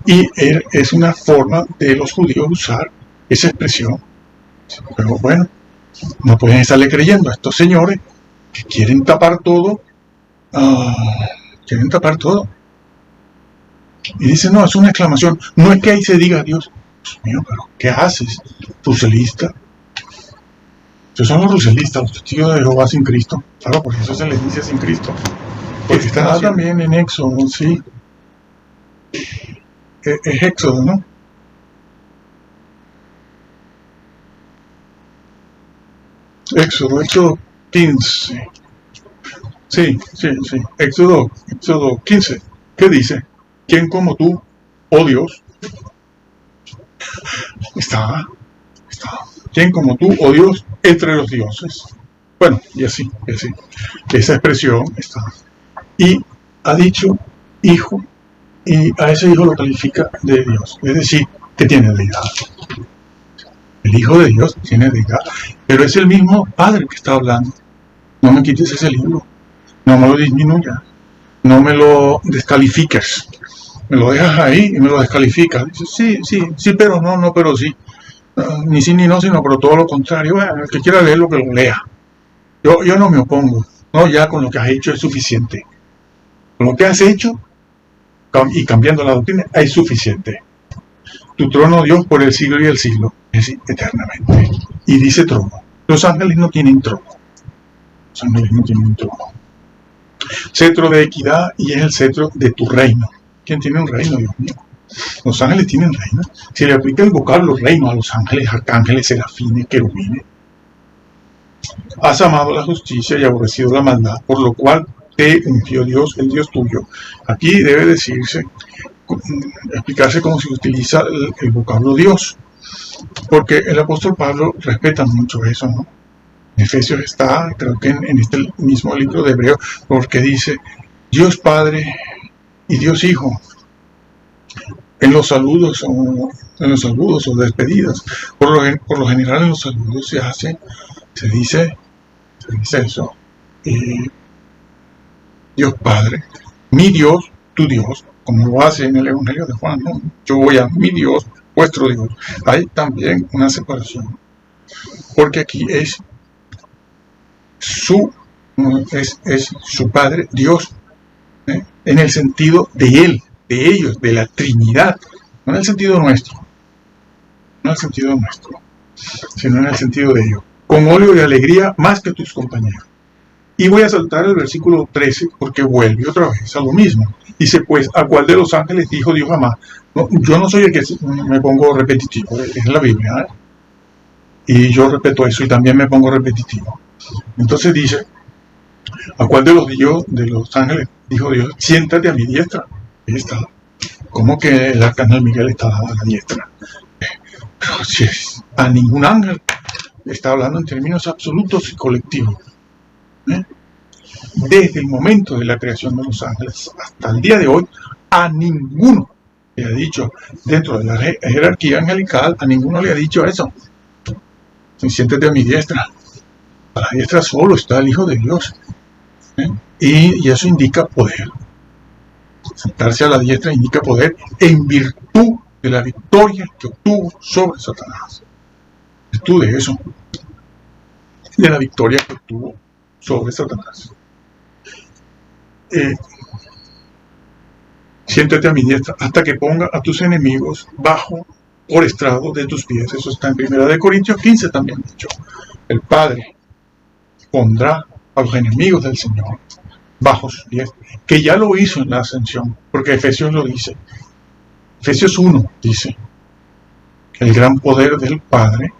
Y es una forma de los judíos usar esa expresión. Pero bueno, no pueden estarle creyendo a estos señores que quieren tapar todo. Quieren tapar todo. Y dicen, no, es una exclamación. No es que ahí se diga Dios. Dios mío, pero ¿qué haces? Ruselista. Esos son los ruselistas, los testigos de Jehová sin Cristo. Claro, por eso se les dice sin Cristo. Porque está también en Éxodo, sí. Es Éxodo, ¿no? Éxodo 15. Sí. Éxodo 15. ¿Qué dice? ¿Quién como tú, oh Dios? Está. ¿Quién como tú, oh Dios, entre los dioses? Bueno, y así. Esa expresión está. Y ha dicho hijo, y a ese hijo lo califica de Dios. Es decir, que tiene deidad. El Hijo de Dios tiene deidad. Pero es el mismo Padre que está hablando. No me quites ese libro. No me lo disminuyas. No me lo descalifiques. Me lo dejas ahí y me lo descalificas. Dice, sí, pero no, pero sí. Ni sí ni no, sino pero todo lo contrario. Bueno, el que quiera leerlo, que lo lea. Yo no me opongo. No, ya con lo que has hecho es suficiente. Con lo que has hecho y cambiando la doctrina es suficiente. Tu trono, Dios, por el siglo y el siglo, es eternamente. Y dice trono. Los ángeles no tienen trono. Los ángeles no tienen un trono. Cetro de equidad, y es el cetro de tu reino. ¿Quién tiene un reino, Dios mío? Los ángeles tienen reino. Se le aplica el vocablo reino a los ángeles, arcángeles, serafines, querubines. Has amado la justicia y aborrecido la maldad, por lo cual te ungió Dios, el Dios tuyo. Aquí debe decirse, explicarse cómo se utiliza el vocablo Dios, porque el apóstol Pablo respeta mucho eso, ¿no? En Efesios está, creo que en este mismo libro de Hebreo, porque dice Dios Padre y Dios Hijo. En los saludos o despedidas, por lo general en los saludos se dice eso. Dios Padre, mi Dios, tu Dios, como lo hace en el Evangelio de Juan, ¿no? Yo voy a mi Dios, vuestro Dios. Hay también una separación, porque aquí es su Padre, Dios, en el sentido de Él, de ellos, de la Trinidad, no en el sentido nuestro, sino en el sentido de ellos, con óleo de alegría más que tus compañeros. Y voy a saltar el versículo 13 porque vuelve otra vez a lo mismo. Dice, pues, ¿a cuál de los ángeles dijo Dios jamás? No, yo no soy el que me pongo repetitivo, es la Biblia, ¿eh? Y yo respeto eso y también me pongo repetitivo. Entonces dice, ¿a cuál de los ángeles dijo Dios, siéntate a mi diestra? Ahí está. ¿Cómo que el arcángel Miguel está a la diestra? Pero si es a ningún ángel, está hablando en términos absolutos y colectivos. Desde el momento de la creación de los ángeles hasta el día de hoy, a ninguno le ha dicho, dentro de la jerarquía angelical, a ninguno le ha dicho eso. Siéntate a mi diestra. A la diestra solo está el Hijo de Dios. Y eso indica poder. Sentarse a la diestra indica poder en virtud de la victoria que obtuvo sobre Satanás. En virtud de eso, de la victoria que obtuvo sobre Satanás. siéntate a mi diestra hasta que ponga a tus enemigos por estrado de tus pies. Eso está en 1 Corintios 15 también dicho. El Padre pondrá a los enemigos del Señor bajo sus pies, que ya lo hizo en la ascensión, porque Efesios lo dice. Efesios 1 dice, el gran poder del Padre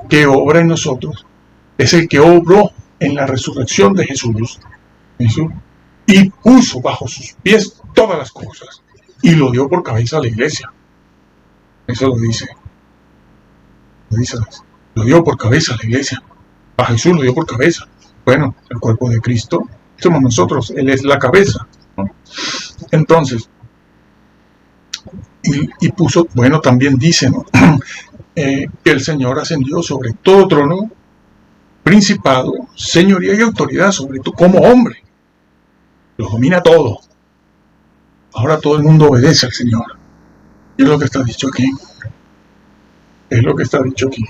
que obra en nosotros es el que obró en la resurrección de Jesús y puso bajo sus pies todas las cosas y lo dio por cabeza a la iglesia. Eso lo dice. Lo dio por cabeza a la iglesia. A Jesús lo dio por cabeza. Bueno, el cuerpo de Cristo somos nosotros, Él es la cabeza, ¿no? Entonces, y puso, bueno, también dice, ¿no? Que el Señor ascendió sobre todo trono, principado, señoría y autoridad sobre tú como hombre. Lo domina todo. Ahora todo el mundo obedece al Señor. Es lo que está dicho aquí. Es lo que está dicho aquí.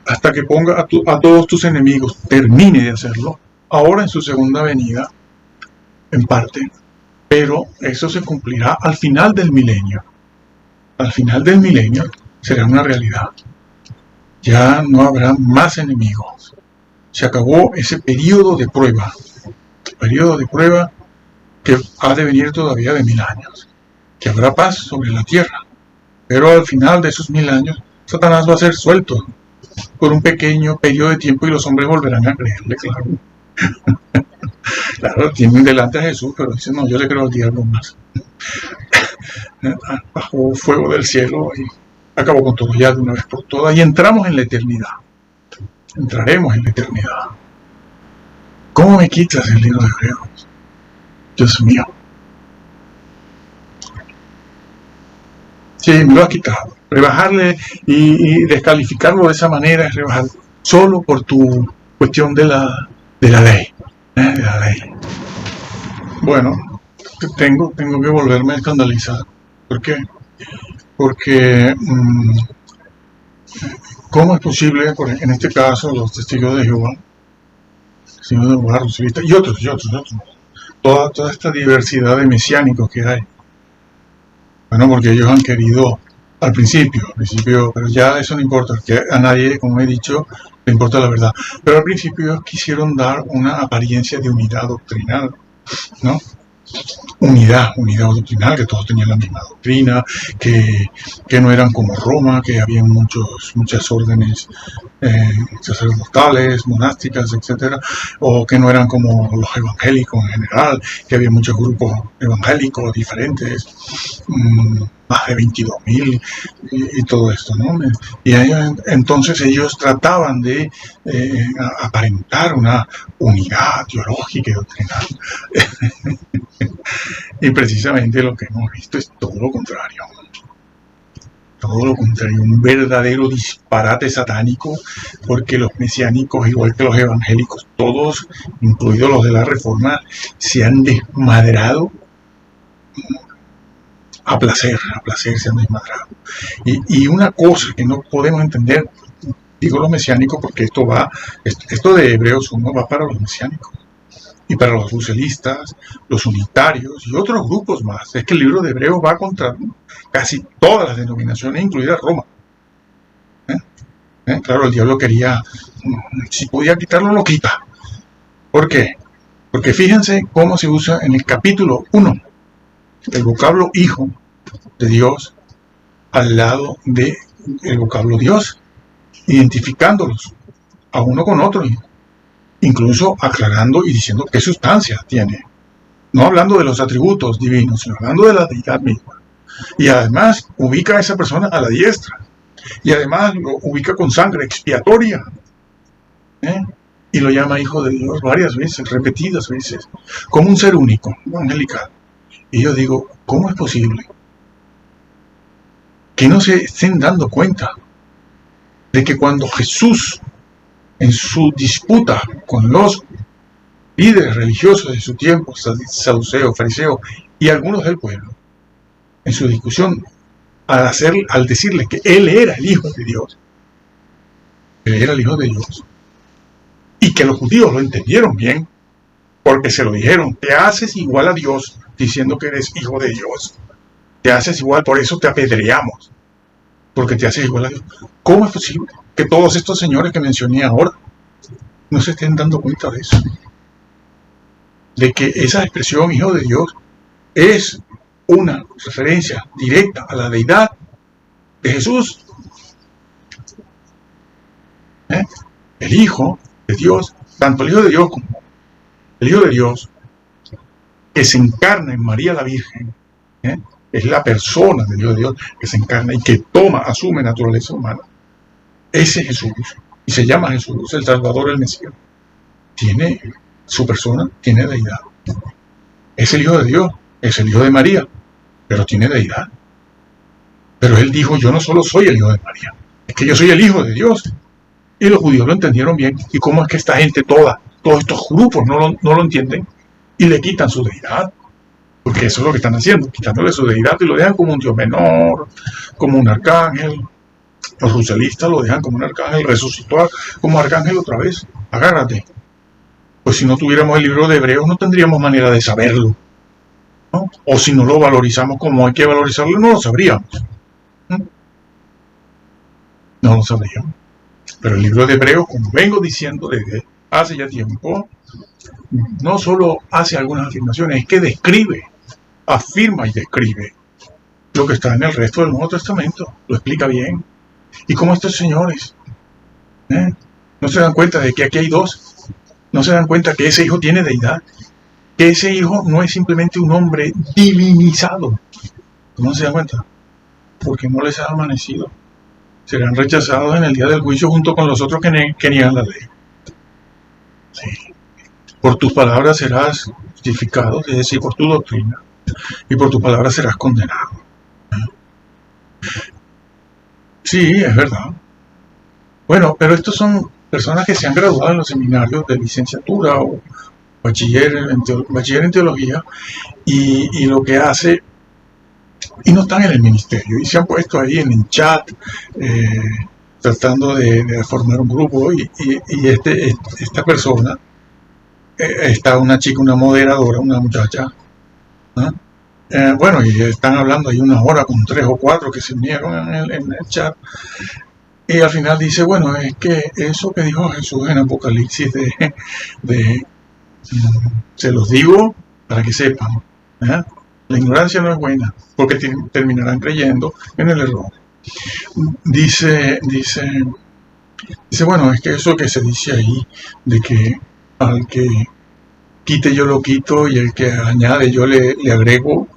Hasta que ponga a todos tus enemigos, termine de hacerlo, ahora en su segunda venida, en parte, pero eso se cumplirá al final del milenio. Al final del milenio será una realidad. Ya no habrá más enemigos. Se acabó ese periodo de prueba. Periodo de prueba que ha de venir todavía de 1000 años. Que habrá paz sobre la tierra. Pero al final de esos 1000 años, Satanás va a ser suelto por un pequeño periodo de tiempo y los hombres volverán a creerle, claro. Claro, tienen delante a Jesús, pero dicen, no, yo le creo al diablo más. Bajo fuego del cielo y acabó con todo ya de una vez por todas y entramos en la eternidad. Entraremos en la eternidad. ¿Cómo me quitas el libro de Hebreos? Dios mío. Sí, me lo has quitado. Rebajarle y descalificarlo de esa manera es rebajar solo por tu cuestión de la ley. De la ley. Bueno, tengo que volverme a escandalizar. ¿Por qué? Porque ¿cómo es posible, en este caso, los testigos de Jehová, los civilistas y otros, toda esta diversidad de mesiánicos que hay? Bueno, porque ellos han querido al principio, pero ya eso no importa, que a nadie, como he dicho, le importa la verdad. Pero al principio ellos quisieron dar una apariencia de unidad doctrinal, ¿no? Unidad doctrinal, que todos tenían la misma doctrina, que no eran como Roma, que había muchas órdenes sacerdotales, monásticas, etcétera, o que no eran como los evangélicos en general, que había muchos grupos evangélicos diferentes, más de 22.000 y todo esto, ¿no? Y entonces ellos trataban de aparentar una unidad teológica y doctrinal. Y precisamente lo que hemos visto es todo lo contrario. Todo lo contrario, un verdadero disparate satánico, porque los mesiánicos, igual que los evangélicos, todos, incluidos los de la Reforma, se han desmadrado a placer se han desmadrado. Y una cosa que no podemos entender, digo los mesiánicos porque esto de Hebreos 1 va para los mesiánicos y para los lucelistas, los unitarios y otros grupos más. Es que el libro de Hebreos va contra casi todas las denominaciones, incluida Roma. Claro, el diablo quería, si podía quitarlo, lo quita. ¿Por qué? Porque fíjense cómo se usa en el capítulo 1 el vocablo hijo de Dios al lado del vocablo Dios, identificándolos a uno con otro, incluso aclarando y diciendo qué sustancia tiene, no hablando de los atributos divinos, sino hablando de la deidad misma. Y además ubica a esa persona a la diestra, y además lo ubica con sangre expiatoria, y lo llama hijo de Dios varias veces, repetidas veces, como un ser único, angelical. Y yo digo, ¿cómo es posible que no se estén dando cuenta de que cuando Jesús, en su disputa con los líderes religiosos de su tiempo, saduceos, fariseos y algunos del pueblo, en su discusión, al decirle que Él era el Hijo de Dios, y que los judíos lo entendieron bien, porque se lo dijeron, te haces igual a Dios diciendo que eres hijo de Dios. Te haces igual, por eso te apedreamos, porque te haces igual a Dios. ¿Cómo es posible que todos estos señores que mencioné ahora no se estén dando cuenta de eso? De que esa expresión hijo de Dios es una referencia directa a la deidad de Jesús. El Hijo de Dios, tanto el Hijo de Dios como el Hijo de Dios, que se encarna en María la Virgen, es la persona del Hijo de Dios que se encarna y que asume naturaleza humana. Ese Jesús, y se llama Jesús, el Salvador, el Mesías, tiene su persona, tiene deidad. Es el Hijo de Dios, es el Hijo de María, pero tiene deidad. Pero él dijo, yo no solo soy el Hijo de María, es que yo soy el Hijo de Dios. Y los judíos lo entendieron bien. ¿Y cómo es que esta gente todos estos grupos no lo entienden? Y le quitan su deidad. Porque eso es lo que están haciendo, quitándole su deidad y lo dejan como un Dios menor, como un arcángel. Los ruselistas lo dejan como un arcángel, resucitó como arcángel otra vez. Agárrate. Pues si no tuviéramos el libro de Hebreos no tendríamos manera de saberlo, ¿no? O si no lo valorizamos como hay que valorizarlo, no lo sabríamos. No lo sabríamos. Pero el libro de Hebreos, como vengo diciendo desde hace ya tiempo, no solo hace algunas afirmaciones, es que describe, afirma y describe lo que está en el resto del Nuevo Testamento. Lo explica bien. Y como estos señores no se dan cuenta de que aquí hay dos, no se dan cuenta que ese hijo tiene deidad, que ese hijo no es simplemente un hombre divinizado. ¿No se dan cuenta? Porque no les ha amanecido. Serán rechazados en el día del juicio junto con los otros que niegan la ley. Sí. Por tus palabras serás justificado, es decir, por tu doctrina, y por tus palabras serás condenado. Sí, es verdad. Bueno, pero estos son personas que se han graduado en los seminarios de licenciatura o bachiller en teología, y lo que hace, y no están en el ministerio, y se han puesto ahí en el chat, tratando de formar un grupo, y esta persona, está una chica, una moderadora, una muchacha, ¿no? Bueno, y están hablando ahí una hora con 3 o 4 que se unieron en el chat, y al final dice, bueno, es que eso que dijo Jesús en Apocalipsis se los digo para que sepan, la ignorancia no es buena, porque terminarán creyendo en el error. Dice, bueno, es que eso que se dice ahí, de que al que quite yo lo quito y el que añade yo le agrego,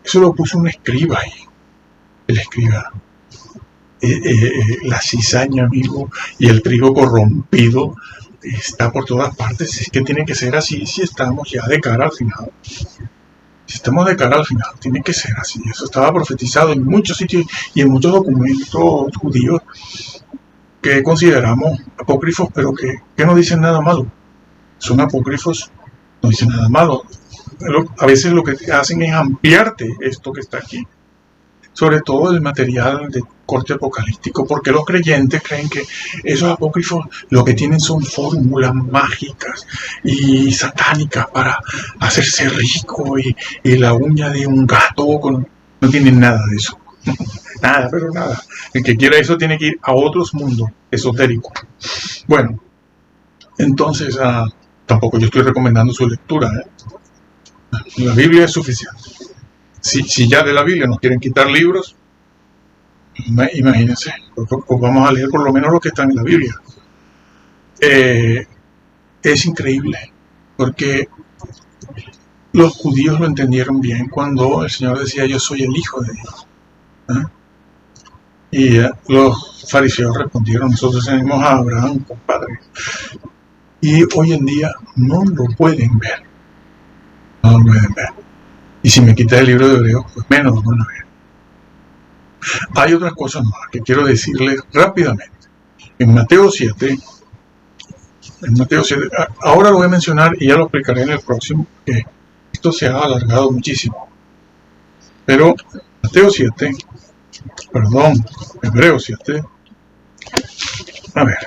eso lo puso un escriba ahí. El escriba, la cizaña, amigo, y el trigo corrompido está por todas partes. Es que tiene que ser así si estamos ya de cara al final. Si estamos de cara al final, tiene que ser así. Eso estaba profetizado en muchos sitios y en muchos documentos judíos que consideramos apócrifos, pero que no dicen nada malo. Son apócrifos, no dicen nada malo. A veces lo que hacen es ampliarte esto que está aquí, sobre todo el material de corte apocalíptico, porque los creyentes creen que esos apócrifos lo que tienen son fórmulas mágicas y satánicas para hacerse rico y la uña de un gato, no tienen nada de eso. Nada, pero nada. El que quiera eso tiene que ir a otros mundos esotéricos. Bueno, entonces tampoco yo estoy recomendando su lectura. La Biblia es suficiente. Si ya de la Biblia nos quieren quitar libros, imagínense, pues vamos a leer por lo menos lo que está en la Biblia. Es increíble, porque los judíos lo entendieron bien cuando el Señor decía, yo soy el Hijo de Dios. Y los fariseos respondieron, nosotros tenemos a Abraham, compadre. Y hoy en día no lo pueden ver. No lo pueden ver. Y si me quitas el libro de Hebreos, pues menos lo van a ver. Hay otras cosas más que quiero decirles rápidamente. En Mateo 7, ahora lo voy a mencionar y ya lo explicaré en el próximo, que esto se ha alargado muchísimo. Pero Hebreos 7,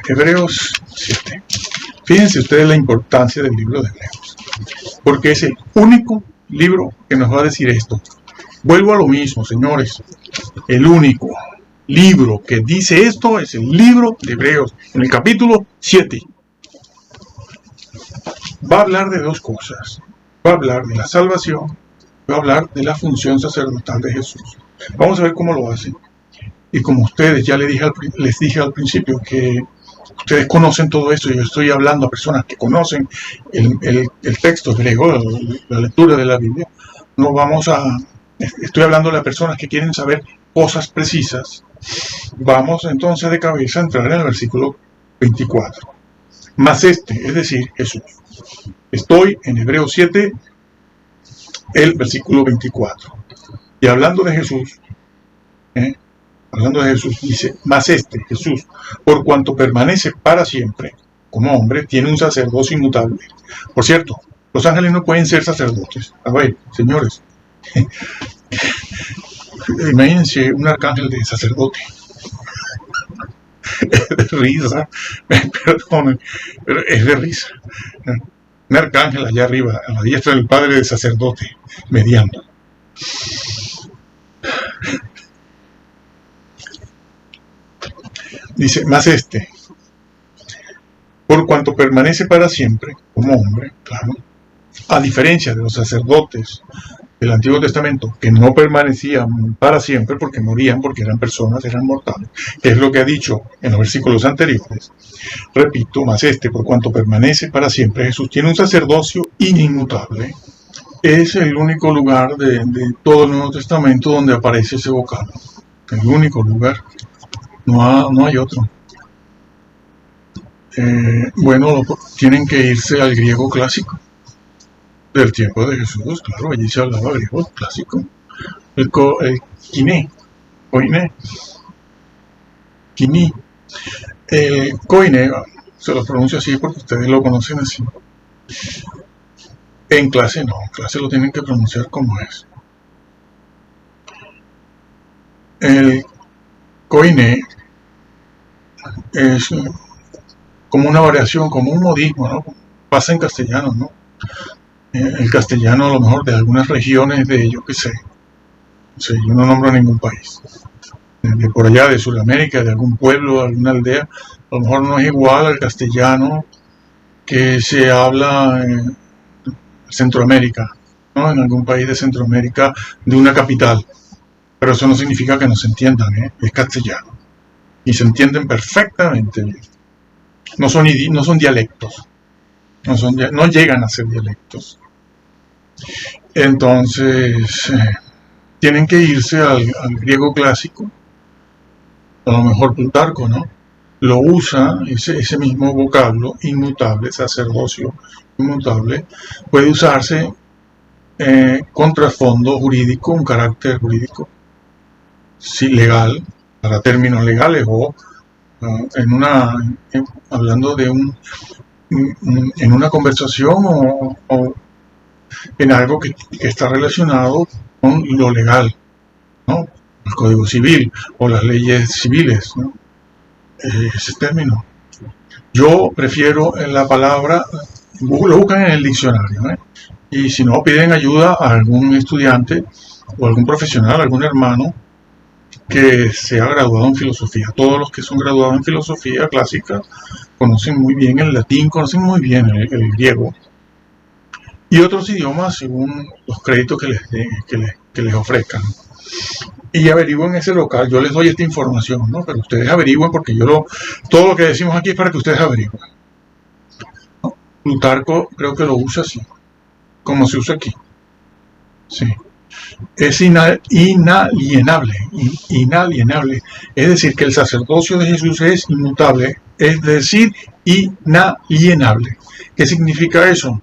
Hebreos 7. Fíjense ustedes la importancia del libro de Hebreos. porque es el único libro que nos va a decir esto. Vuelvo a lo mismo, señores. El único libro que dice esto es el libro de Hebreos, en el capítulo 7. Va a hablar de dos cosas. Va a hablar de la salvación, va a hablar de la función sacerdotal de Jesús. Vamos a ver cómo lo hace. Y como ustedes, ya les dije al principio que ustedes conocen todo esto, yo estoy hablando a personas que conocen el texto griego, la lectura de la Biblia. Estoy hablando a personas que quieren saber cosas precisas. Vamos entonces de cabeza a entrar en el versículo 24. Más es decir, Jesús. Estoy en Hebreos 7, el versículo 24. Y hablando de Jesús, dice, más Jesús, por cuanto permanece para siempre como hombre, tiene un sacerdocio inmutable. Por cierto, los ángeles no pueden ser sacerdotes. A ver, señores, imagínense un arcángel de sacerdote. Es de risa, perdonen, pero es de risa. Un arcángel allá arriba, a la diestra del Padre de sacerdote, mediando. Dice, más por cuanto permanece para siempre como hombre, claro, a diferencia de los sacerdotes del Antiguo Testamento, que no permanecían para siempre porque morían, porque eran personas, eran mortales, que es lo que ha dicho en los versículos anteriores. Repito, más por cuanto permanece para siempre, Jesús tiene un sacerdocio inmutable. Es el único lugar de todo el Nuevo Testamento donde aparece ese vocablo. El único lugar. No hay otro. Bueno, tienen que irse al griego clásico. Del tiempo de Jesús, claro, allí se hablaba griego clásico. El kiné. El koine, se lo pronuncio así porque ustedes lo conocen así. En clase no, en clase lo tienen que pronunciar como es. El koine es como una variación, como un modismo, ¿no? Pasa en castellano, ¿no? El castellano a lo mejor de algunas regiones de ellos, que sé, yo no nombro ningún país, de por allá de Sudamérica, de algún pueblo, de alguna aldea, a lo mejor no es igual al castellano que se habla en Centroamérica, ¿no? En algún país de Centroamérica, de una capital, pero eso no significa que no se entiendan, es castellano, y se entienden perfectamente bien. No son dialectos, no llegan a ser dialectos. Entonces, tienen que irse al griego clásico. A lo mejor Plutarco, ¿no? Lo usa, ese mismo vocablo, inmutable, sacerdocio inmutable, puede usarse con trasfondo jurídico, un carácter jurídico, sí, legal, para términos legales, o hablando de en una conversación o en algo que está relacionado con lo legal, ¿no? El Código Civil o las leyes civiles, ¿no? Ese término. Yo prefiero la palabra, lo buscan en el diccionario, y si no, piden ayuda a algún estudiante o algún profesional, algún hermano que sea graduado en filosofía. Todos los que son graduados en filosofía clásica conocen muy bien el latín, conocen muy bien el griego y otros idiomas según los créditos que les ofrezcan. Y averigüen ese local. Yo les doy esta información, ¿no? Pero ustedes averigüen, porque todo lo que decimos aquí es para que ustedes averigüen, ¿no? Plutarco creo que lo usa así, como se usa aquí. Sí. Es inalienable. Es decir, que el sacerdocio de Jesús es inmutable, es decir, inalienable. ¿Qué significa eso?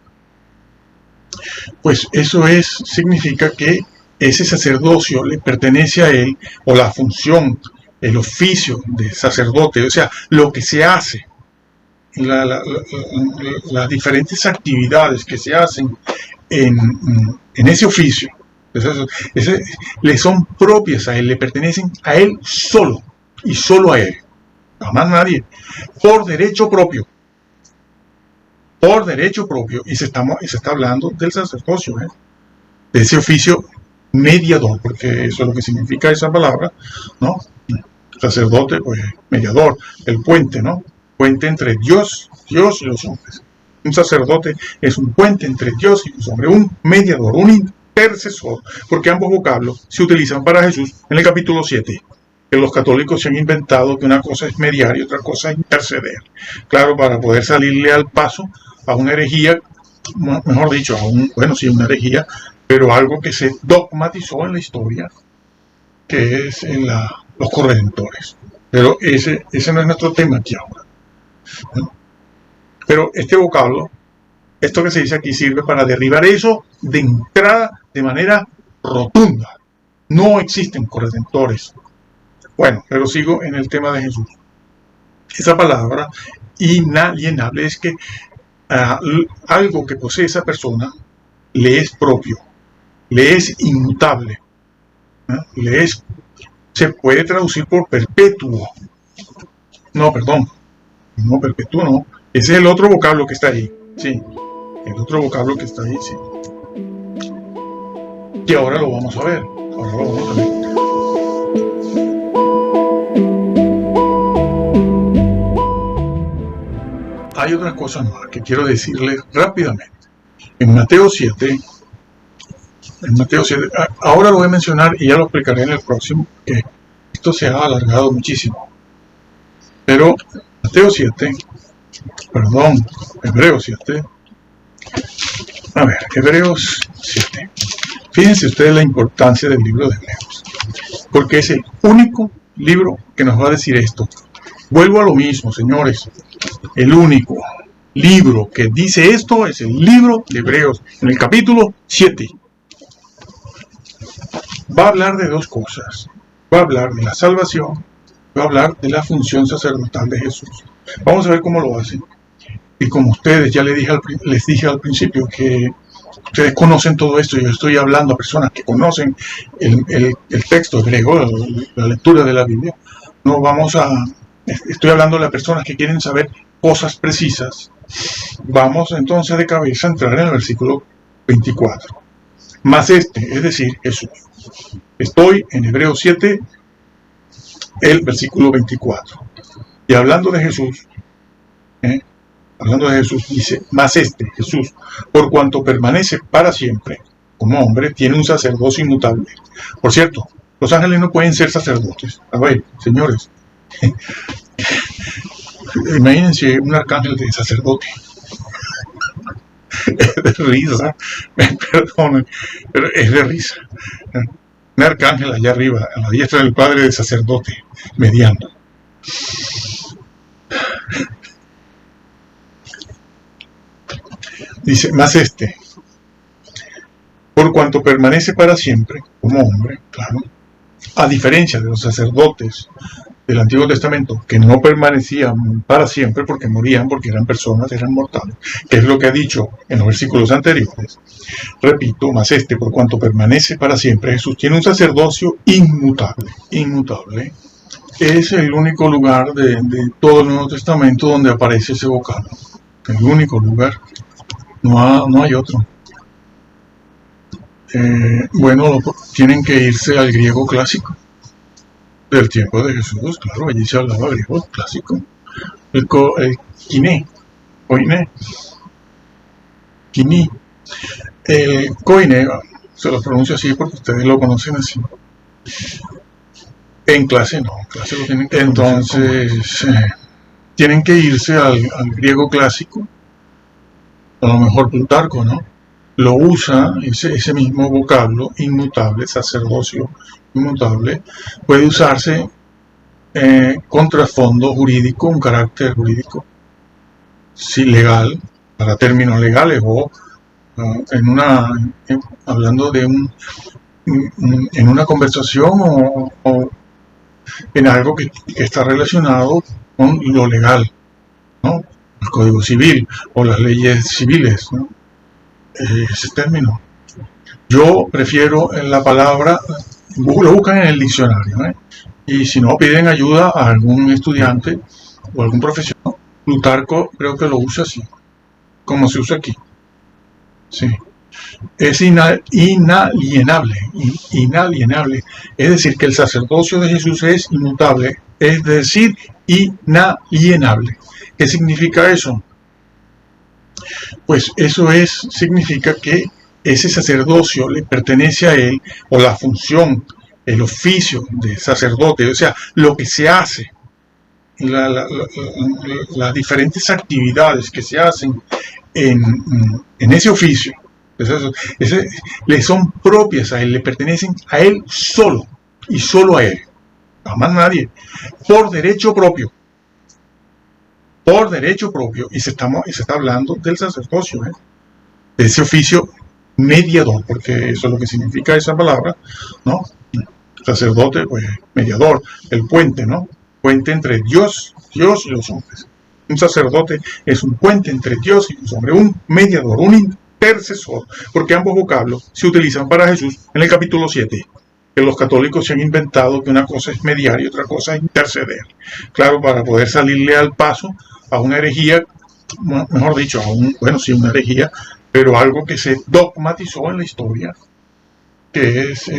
Pues eso significa que ese sacerdocio le pertenece a él, o la función, el oficio de sacerdote, o sea, lo que se hace, las diferentes actividades que se hacen en ese oficio, le son propias a él, le pertenecen a él solo, y solo a él, jamás nadie, por derecho propio. por derecho propio, y se está hablando del sacerdocio, de ese oficio mediador, porque eso es lo que significa esa palabra, ¿no? Sacerdote, pues mediador, el puente, ¿no? Puente entre Dios y los hombres. Un sacerdote es un puente entre Dios y los hombres, un mediador, un intercesor, porque ambos vocablos se utilizan para Jesús en el capítulo 7. Que los católicos se han inventado que una cosa es mediar y otra cosa es interceder. Claro, para poder salirle al paso a una herejía, mejor dicho, una herejía, pero algo que se dogmatizó en la historia, que es los corredentores. Pero ese no es nuestro tema aquí ahora. Pero este vocablo, esto que se dice aquí, sirve para derribar eso de entrada de manera rotunda. No existen corredentores. Bueno, pero sigo en el tema de Jesús. Esa palabra inalienable es que algo que posee esa persona le es propio, le es inmutable, se puede traducir por perpetuo. No, perdón, no perpetuo, no. Ese es el otro vocablo que está ahí, sí. El otro vocablo que está ahí, sí. Y ahora lo vamos a ver. Hay otras cosas más que quiero decirles rápidamente. En Mateo 7, ahora lo voy a mencionar y ya lo explicaré en el próximo, que esto se ha alargado muchísimo. Pero Hebreos 7. Hebreos 7. Fíjense ustedes la importancia del libro de Hebreos, porque es el único libro que nos va a decir esto. Vuelvo a lo mismo, señores. El único libro que dice esto es el libro de Hebreos, en el capítulo 7. Va a hablar de dos cosas. Va a hablar de la salvación, va a hablar de la función sacerdotal de Jesús. Vamos a ver cómo lo hace. Y como ustedes, ya les dije al principio que ustedes conocen todo esto, yo estoy hablando a personas que conocen el texto hebreo, la lectura de la Biblia. Estoy hablando de las personas que quieren saber cosas precisas. Vamos entonces de cabeza a entrar en el versículo 24. Más es decir, Jesús. Estoy en Hebreos 7, el versículo 24. Y hablando de Jesús, dice, más Jesús, por cuanto permanece para siempre como hombre, tiene un sacerdocio inmutable. Por cierto, los ángeles no pueden ser sacerdotes. A ver, señores, imagínense un arcángel de sacerdote. Es de risa, perdonen, pero es de risa. Un arcángel allá arriba, a la diestra del Padre de sacerdote, mediando. Dice, más por cuanto permanece para siempre como hombre, claro, a diferencia de los sacerdotes del Antiguo Testamento, que no permanecían para siempre porque morían, porque eran personas, eran mortales, que es lo que ha dicho en los versículos anteriores. Repito, más por cuanto permanece para siempre, Jesús tiene un sacerdocio inmutable. Es el único lugar de todo el Nuevo Testamento donde aparece ese vocablo. El único lugar. No hay otro. Tienen que irse al griego clásico del tiempo de Jesús, claro, allí se hablaba griego clásico. El koiné. El koiné, se lo pronuncio así porque ustedes lo conocen así. En clase no, en clase lo tienen que entonces tienen que irse al griego clásico. A lo mejor Plutarco, ¿no? Lo usa, ese mismo vocablo, inmutable, sacerdocio inmutable, puede usarse con trasfondo jurídico, un carácter jurídico, sí, legal, para términos legales, o hablando de en una conversación o en algo que está relacionado con lo legal, ¿no? El Código Civil o las leyes civiles, ¿no? Ese término. Yo prefiero la palabra, lo buscan en el diccionario, y si no, piden ayuda a algún estudiante o algún profesional. Plutarco creo que lo usa así. como se usa aquí. Sí. Es inalienable, inalienable. Es decir, que el sacerdocio de Jesús es inmutable, es decir, inalienable. ¿Qué significa eso? Pues eso significa que ese sacerdocio le pertenece a él, o la función, el oficio de sacerdote, o sea, lo que se hace, las diferentes actividades que se hacen en ese oficio, le son propias a él, le pertenecen a él solo y solo a él, a más nadie, por derecho propio, y se está hablando del sacerdocio, de ese oficio mediador, porque eso es lo que significa esa palabra, ¿no? Sacerdote, pues mediador, el puente, ¿no? Puente entre Dios y los hombres. Un sacerdote es un puente entre Dios y los hombres, un mediador, un intercesor, porque ambos vocablos se utilizan para Jesús en el capítulo 7, que los católicos se han inventado que una cosa es mediar y otra cosa es interceder. Claro, para poder salirle al paso a una herejía, mejor dicho, una herejía, pero algo que se dogmatizó en la historia, que es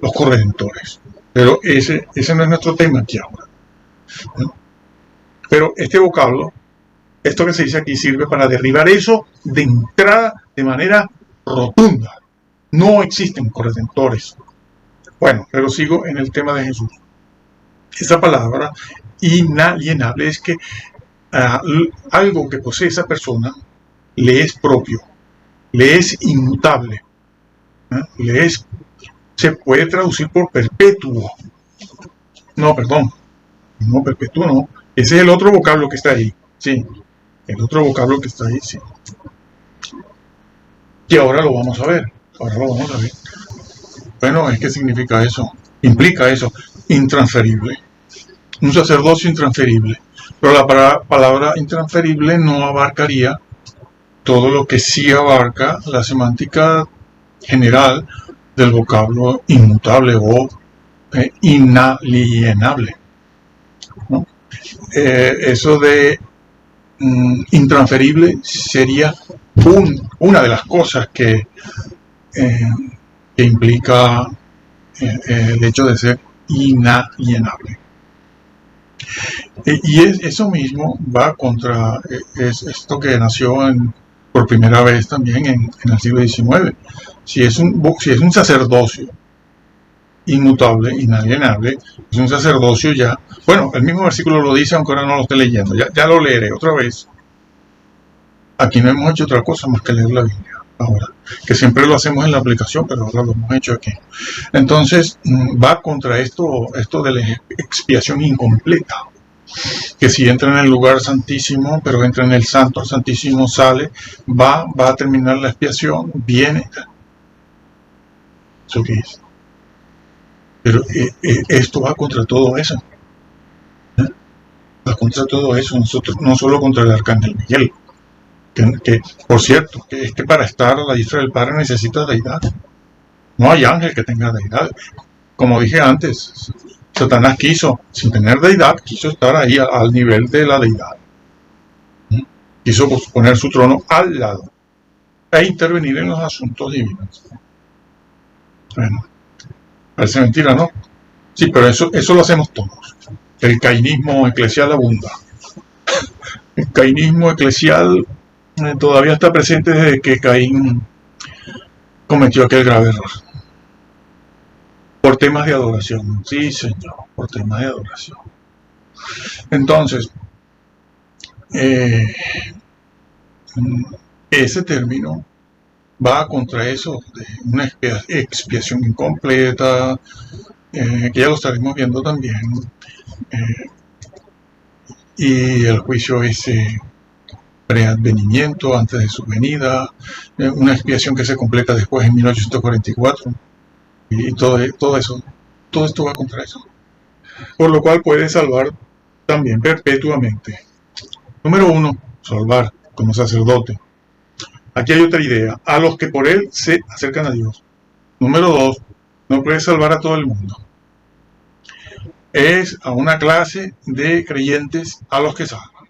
los corredentores. Pero ese no es nuestro tema aquí ahora, ¿no? Pero este vocablo, esto que se dice aquí, sirve para derribar eso de entrada de manera rotunda. No existen corredentores. Bueno, pero sigo en el tema de Jesús. Esa palabra inalienable es que algo que posee esa persona le es propio, le es inmutable, se puede traducir por perpetuo. No, perdón, no, perpetuo no. Ese es el otro vocablo que está ahí, sí, el otro vocablo que está ahí, sí. Y ahora lo vamos a ver, Bueno, ¿qué significa eso? Implica eso, intransferible. Un sacerdocio intransferible. Pero la palabra intransferible no abarcaría todo lo que sí abarca la semántica general del vocablo inmutable o inalienable, ¿no? Eso de intransferible sería una de las cosas que implica el hecho de ser inalienable. Y eso mismo va contra esto que nació por primera vez también en el siglo XIX. Si es un sacerdocio inmutable, inalienable, es un sacerdocio ya. Bueno, el mismo versículo lo dice, aunque ahora no lo esté leyendo. Ya lo leeré otra vez. Aquí no hemos hecho otra cosa más que leer la Biblia ahora, que siempre lo hacemos en la aplicación, pero ahora lo hemos hecho aquí. Entonces, va contra esto de la expiación incompleta, que si entra en el lugar santísimo, pero entra en el santo santísimo, sale, va a terminar la expiación, viene. ¿Eso qué es? Pero esto va contra todo eso. Va contra todo eso, no solo contra el arcángel Miguel. Que por cierto, que es que para estar a la diestra del Padre necesita deidad. No hay ángel que tenga deidad. Como dije antes, Satanás quiso, sin tener deidad, quiso estar ahí al nivel de la deidad. Quiso poner su trono al lado e intervenir en los asuntos divinos. Bueno, parece mentira, ¿no? Sí, pero eso lo hacemos todos. El cainismo eclesial abunda. El cainismo eclesial todavía está presente desde que Caín cometió aquel grave error. Por temas de adoración. Sí, Señor, por temas de adoración. Entonces, ese término va contra eso de una expiación incompleta, que ya lo estaremos viendo también, y el juicio ese preadvenimiento antes de su venida, una expiación que se completa después en 1844, y todo esto va contra eso, por lo cual puede salvar también perpetuamente. Número 1, salvar como sacerdote. Aquí hay otra idea, a los que por él se acercan a Dios. Número 2, no puede salvar a todo el mundo. Es a una clase de creyentes a los que salvan,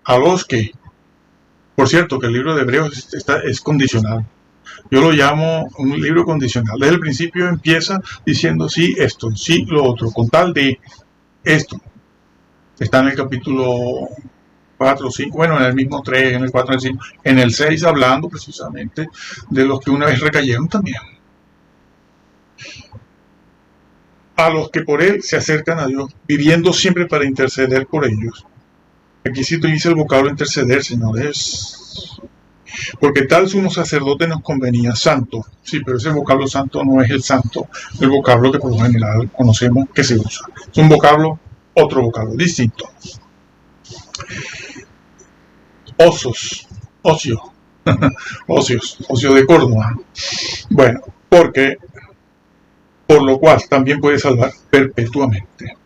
a los que Por cierto, que el libro de Hebreos es condicional. Yo lo llamo un libro condicional. Desde el principio empieza diciendo sí esto, sí lo otro, con tal de esto. Está en el capítulo 4, 5, bueno, en el mismo 3, en el 4, en el 5, en el 6, hablando precisamente de los que una vez recayeron también. A los que por él se acercan a Dios, viviendo siempre para interceder por ellos. Aquí sí dice el vocablo interceder, señores. Porque tal sumo sacerdote nos convenía, santo. Sí, pero ese vocablo santo no es el santo, el vocablo que por lo general conocemos que se usa. Es un vocablo, otro vocablo, distinto. Ocio, ocio de Córdoba. Bueno, por lo cual también puede salvar perpetuamente.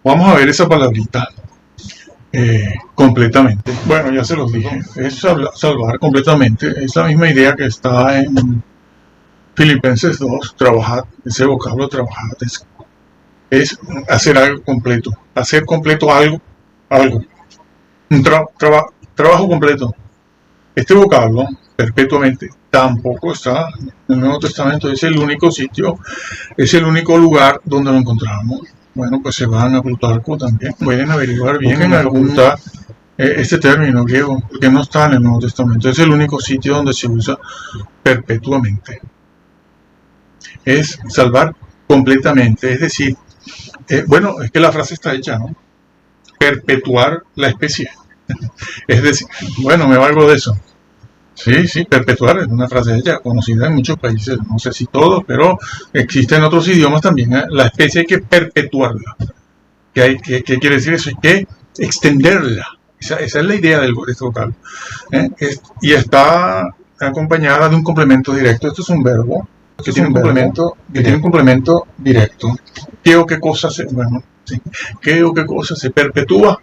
Vamos a ver esa palabrita completamente. Bueno, ya se los dije, es salvar completamente. Es la misma idea que está en Filipenses 2, trabajar, ese vocablo trabajar, es hacer algo completo, hacer completo algo, un trabajo completo. Este vocablo, perpetuamente, tampoco está en el Nuevo Testamento, es el único sitio, es el único lugar donde lo encontramos. Bueno, pues se van a Plutarco también, pueden averiguar bien en algún este término griego, porque no está en el Nuevo Testamento, es el único sitio donde se usa perpetuamente. Es salvar completamente, es decir, bueno, es que la frase está hecha, ¿no? Perpetuar la especie. Es decir, bueno, me valgo de eso. Sí, perpetuar es una frase hecha, conocida en muchos países, no sé si todos, pero existe en otros idiomas también. La especie hay que perpetuarla. ¿Qué quiere decir eso? Hay que extenderla. Esa es la idea de este vocablo. Y está acompañada de un complemento directo. Esto es un verbo que tiene un complemento directo. ¿Qué o qué cosa se perpetúa?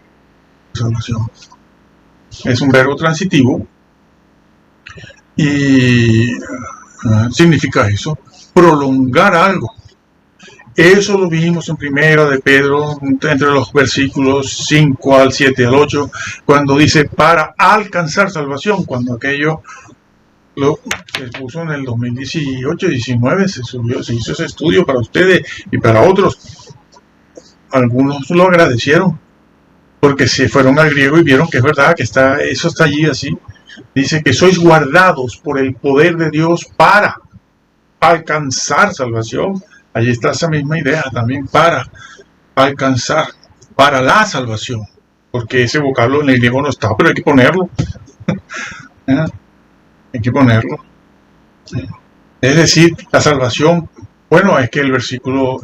Salvación. Es un verbo transitivo y significa eso, prolongar algo. Eso lo vimos en Primera de Pedro, entre los versículos 5 al 7 al 8, cuando dice para alcanzar salvación, cuando aquello se puso en el 2018-19, se hizo ese estudio para ustedes y para otros. Algunos lo agradecieron, porque se fueron al griego y vieron que es verdad, que eso está allí así. Dice que sois guardados por el poder de Dios para alcanzar salvación. Allí está esa misma idea también, para alcanzar, para la salvación. Porque ese vocablo en el griego no está, pero hay que ponerlo. Hay que ponerlo. Es decir, la salvación, bueno, es que el versículo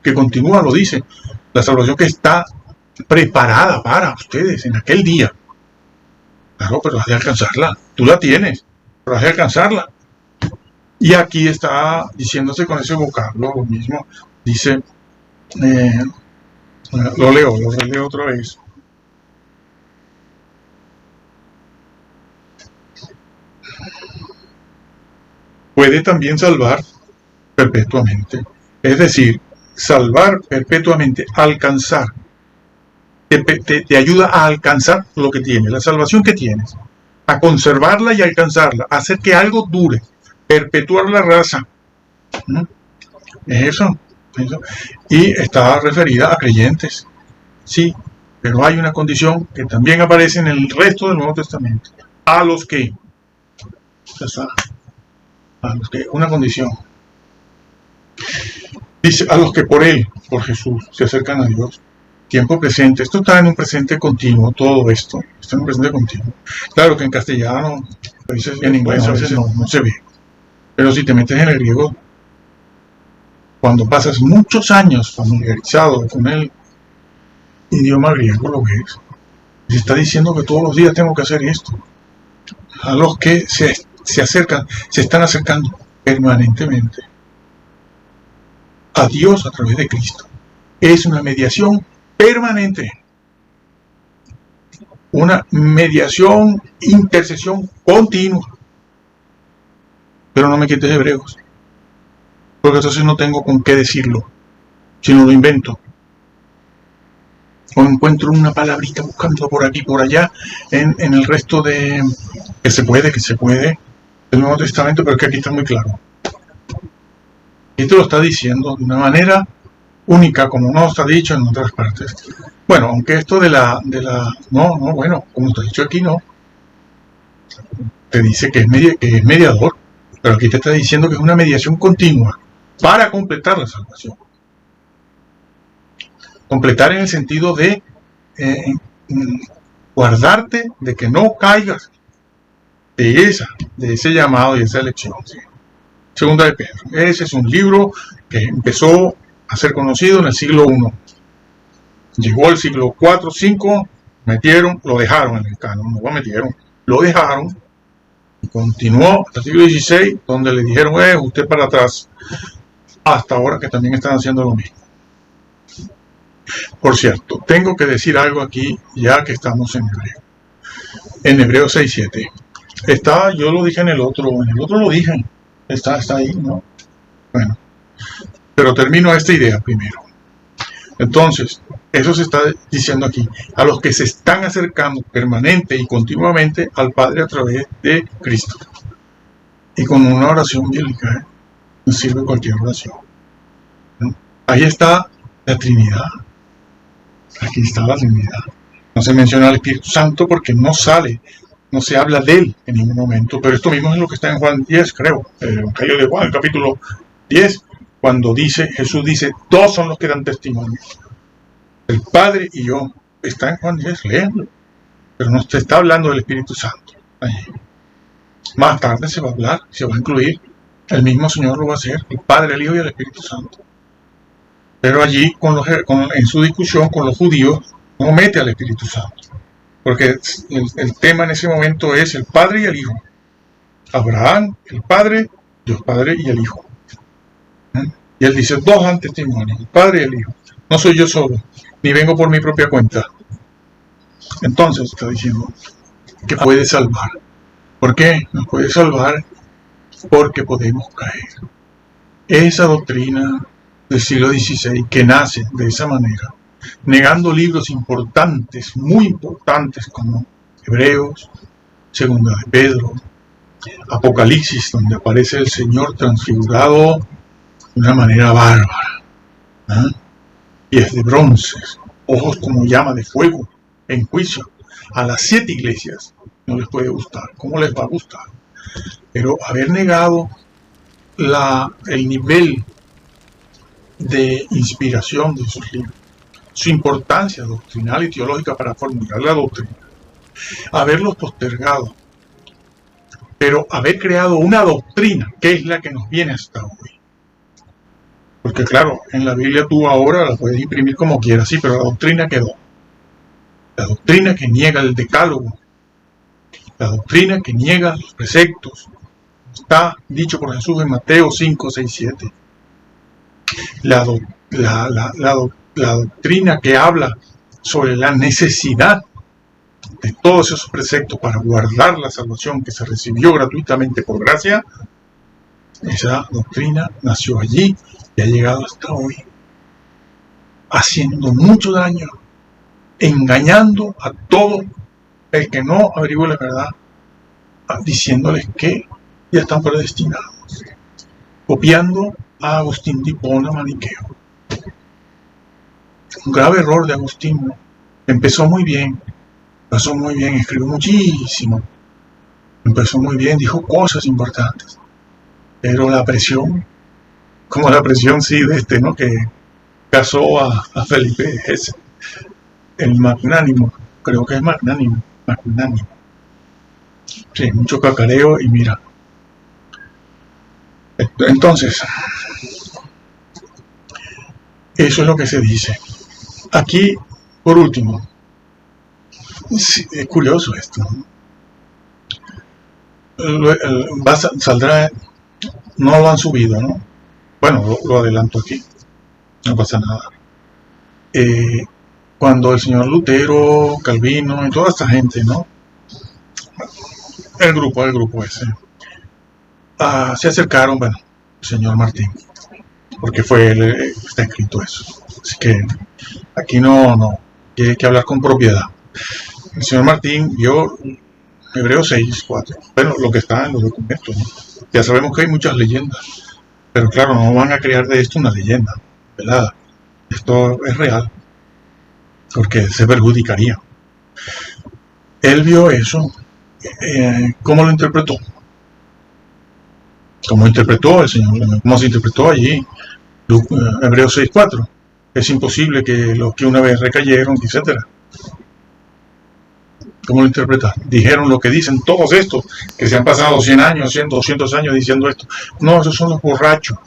que continúa lo dice. La salvación que está preparada para ustedes en aquel día. Claro, pero has de alcanzarla. Tú la tienes, pero has de alcanzarla. Y aquí está diciéndose con ese vocablo lo mismo. Dice, lo releo otra vez. Puede también salvar perpetuamente. Es decir, salvar perpetuamente, alcanzar. Te ayuda a alcanzar lo que tienes, la salvación que tienes, a conservarla y alcanzarla, a hacer que algo dure, perpetuar la raza. Es eso. Y está referida a creyentes, sí, pero hay una condición que también aparece en el resto del Nuevo Testamento. A los que, una condición. Dice, a los que por él, por Jesús, se acercan a Dios. Tiempo presente. Esto está en un presente continuo, todo esto. Está en un presente continuo. Claro que en castellano, en inglés a veces no se ve. Pero si te metes en el griego, cuando pasas muchos años familiarizado con el idioma griego, lo ves. Se está diciendo que todos los días tengo que hacer esto. A los que se acercan, se están acercando permanentemente a Dios a través de Cristo. Es una mediación permanente, una mediación, intercesión continua. Pero no me quites Hebreos, porque entonces no tengo con qué decirlo, sino lo invento. o encuentro una palabrita buscando por aquí, por allá, en el resto de que se puede, del Nuevo Testamento, pero que aquí está muy claro. Esto lo está diciendo de una manera única, como no está dicho en otras partes. Bueno, aunque esto bueno, como está dicho aquí, no. Te dice que es mediador, pero aquí te está diciendo que es una mediación continua para completar la salvación. Completar en el sentido de guardarte de que no caigas de ese llamado y esa elección. ¿Sí? Segunda de Pedro. Ese es un libro que empezó a ser conocido en el siglo I. Llegó al siglo IV, V, lo dejaron en el canon, no lo metieron, lo dejaron y continuó hasta el siglo XVI, donde le dijeron, usted para atrás, hasta ahora que también están haciendo lo mismo. Por cierto, tengo que decir algo aquí, ya que estamos en hebreo. En Hebreo 6:7. Yo lo dije en el otro lo dije. Está ahí, ¿no? Bueno, pero termino esta idea primero. Entonces, eso se está diciendo aquí. A los que se están acercando permanente y continuamente al Padre a través de Cristo. Y con una oración bíblica, no sirve cualquier oración. ¿No? Ahí está la Trinidad. Aquí está la Trinidad. No se menciona al Espíritu Santo porque no se habla de él en ningún momento, pero esto mismo es lo que está en Juan 10, creo, el Evangelio de Juan, el capítulo 10, cuando Jesús dice, dos son los que dan testimonio, el Padre y yo. Está en Juan 10, léanlo, pero no se está hablando del Espíritu Santo. Allí. Más tarde se va a hablar, se va a incluir, el mismo Señor lo va a hacer, el Padre, el Hijo y el Espíritu Santo. Pero allí, en su discusión con los judíos, no mete al Espíritu Santo. Porque el tema en ese momento es el Padre y el Hijo. Abraham, el Padre, Dios Padre y el Hijo. Y él dice, dos dan testimonio, el Padre y el Hijo. No soy yo solo, ni vengo por mi propia cuenta. Entonces está diciendo que puede salvar. ¿Por qué? Nos puede salvar porque podemos caer. Esa doctrina del siglo XVI que nace de esa manera, negando libros importantes, muy importantes como Hebreos, Segunda de Pedro, Apocalipsis, donde aparece el Señor transfigurado de una manera bárbara, pies de bronce, ojos como llama de fuego, en juicio. A las 7 iglesias no les puede gustar. ¿Cómo les va a gustar? Pero haber negado el nivel de inspiración de esos libros, su importancia doctrinal y teológica para formular la doctrina, haberlos postergado, pero haber creado una doctrina que es la que nos viene hasta hoy. Porque claro, en la Biblia tú ahora la puedes imprimir como quieras, sí, pero la doctrina quedó. La doctrina que niega el decálogo, la doctrina que niega los preceptos, está dicho por Jesús en Mateo 5, 6, 7. La doctrina que habla sobre la necesidad de todos esos preceptos para guardar la salvación que se recibió gratuitamente por gracia, esa doctrina nació allí y ha llegado hasta hoy, haciendo mucho daño, engañando a todo el que no averigüe la verdad, diciéndoles que ya están predestinados, copiando a Agustín de Hipona maniqueo. Un grave error de Agustín. Empezó muy bien, escribió muchísimo, empezó muy bien, dijo cosas importantes, pero la presión, como la presión sí de ¿no? Que casó a Felipe ese, el magnánimo, creo que es magnánimo, sí, mucho cacareo y mira. Entonces, eso es lo que se dice. Aquí, por último, sí, es curioso esto. Saldrá, no lo han subido, ¿no? Bueno, lo adelanto aquí, no pasa nada. Cuando el señor Lutero, Calvino y toda esta gente, ¿no? El grupo ese, se acercaron, bueno, el señor Martín, porque fue él, está escrito eso. Así que aquí hay que hablar con propiedad. El señor Martín vio Hebreos 6, 4. Bueno, lo que está en los documentos, ¿no? Ya sabemos que hay muchas leyendas, pero claro, no van a crear de esto una leyenda velada. Esto es real, porque se perjudicaría. Él vio eso. ¿Cómo lo interpretó? ¿Cómo interpretó el Señor? ¿Cómo se interpretó allí? Hebreos 6, 4. Es imposible que los que una vez recayeron, etcétera. ¿Cómo lo interpretan? Dijeron lo que dicen todos estos, que se han pasado 100 años, 100, 200 años diciendo esto. No, esos son los borrachos.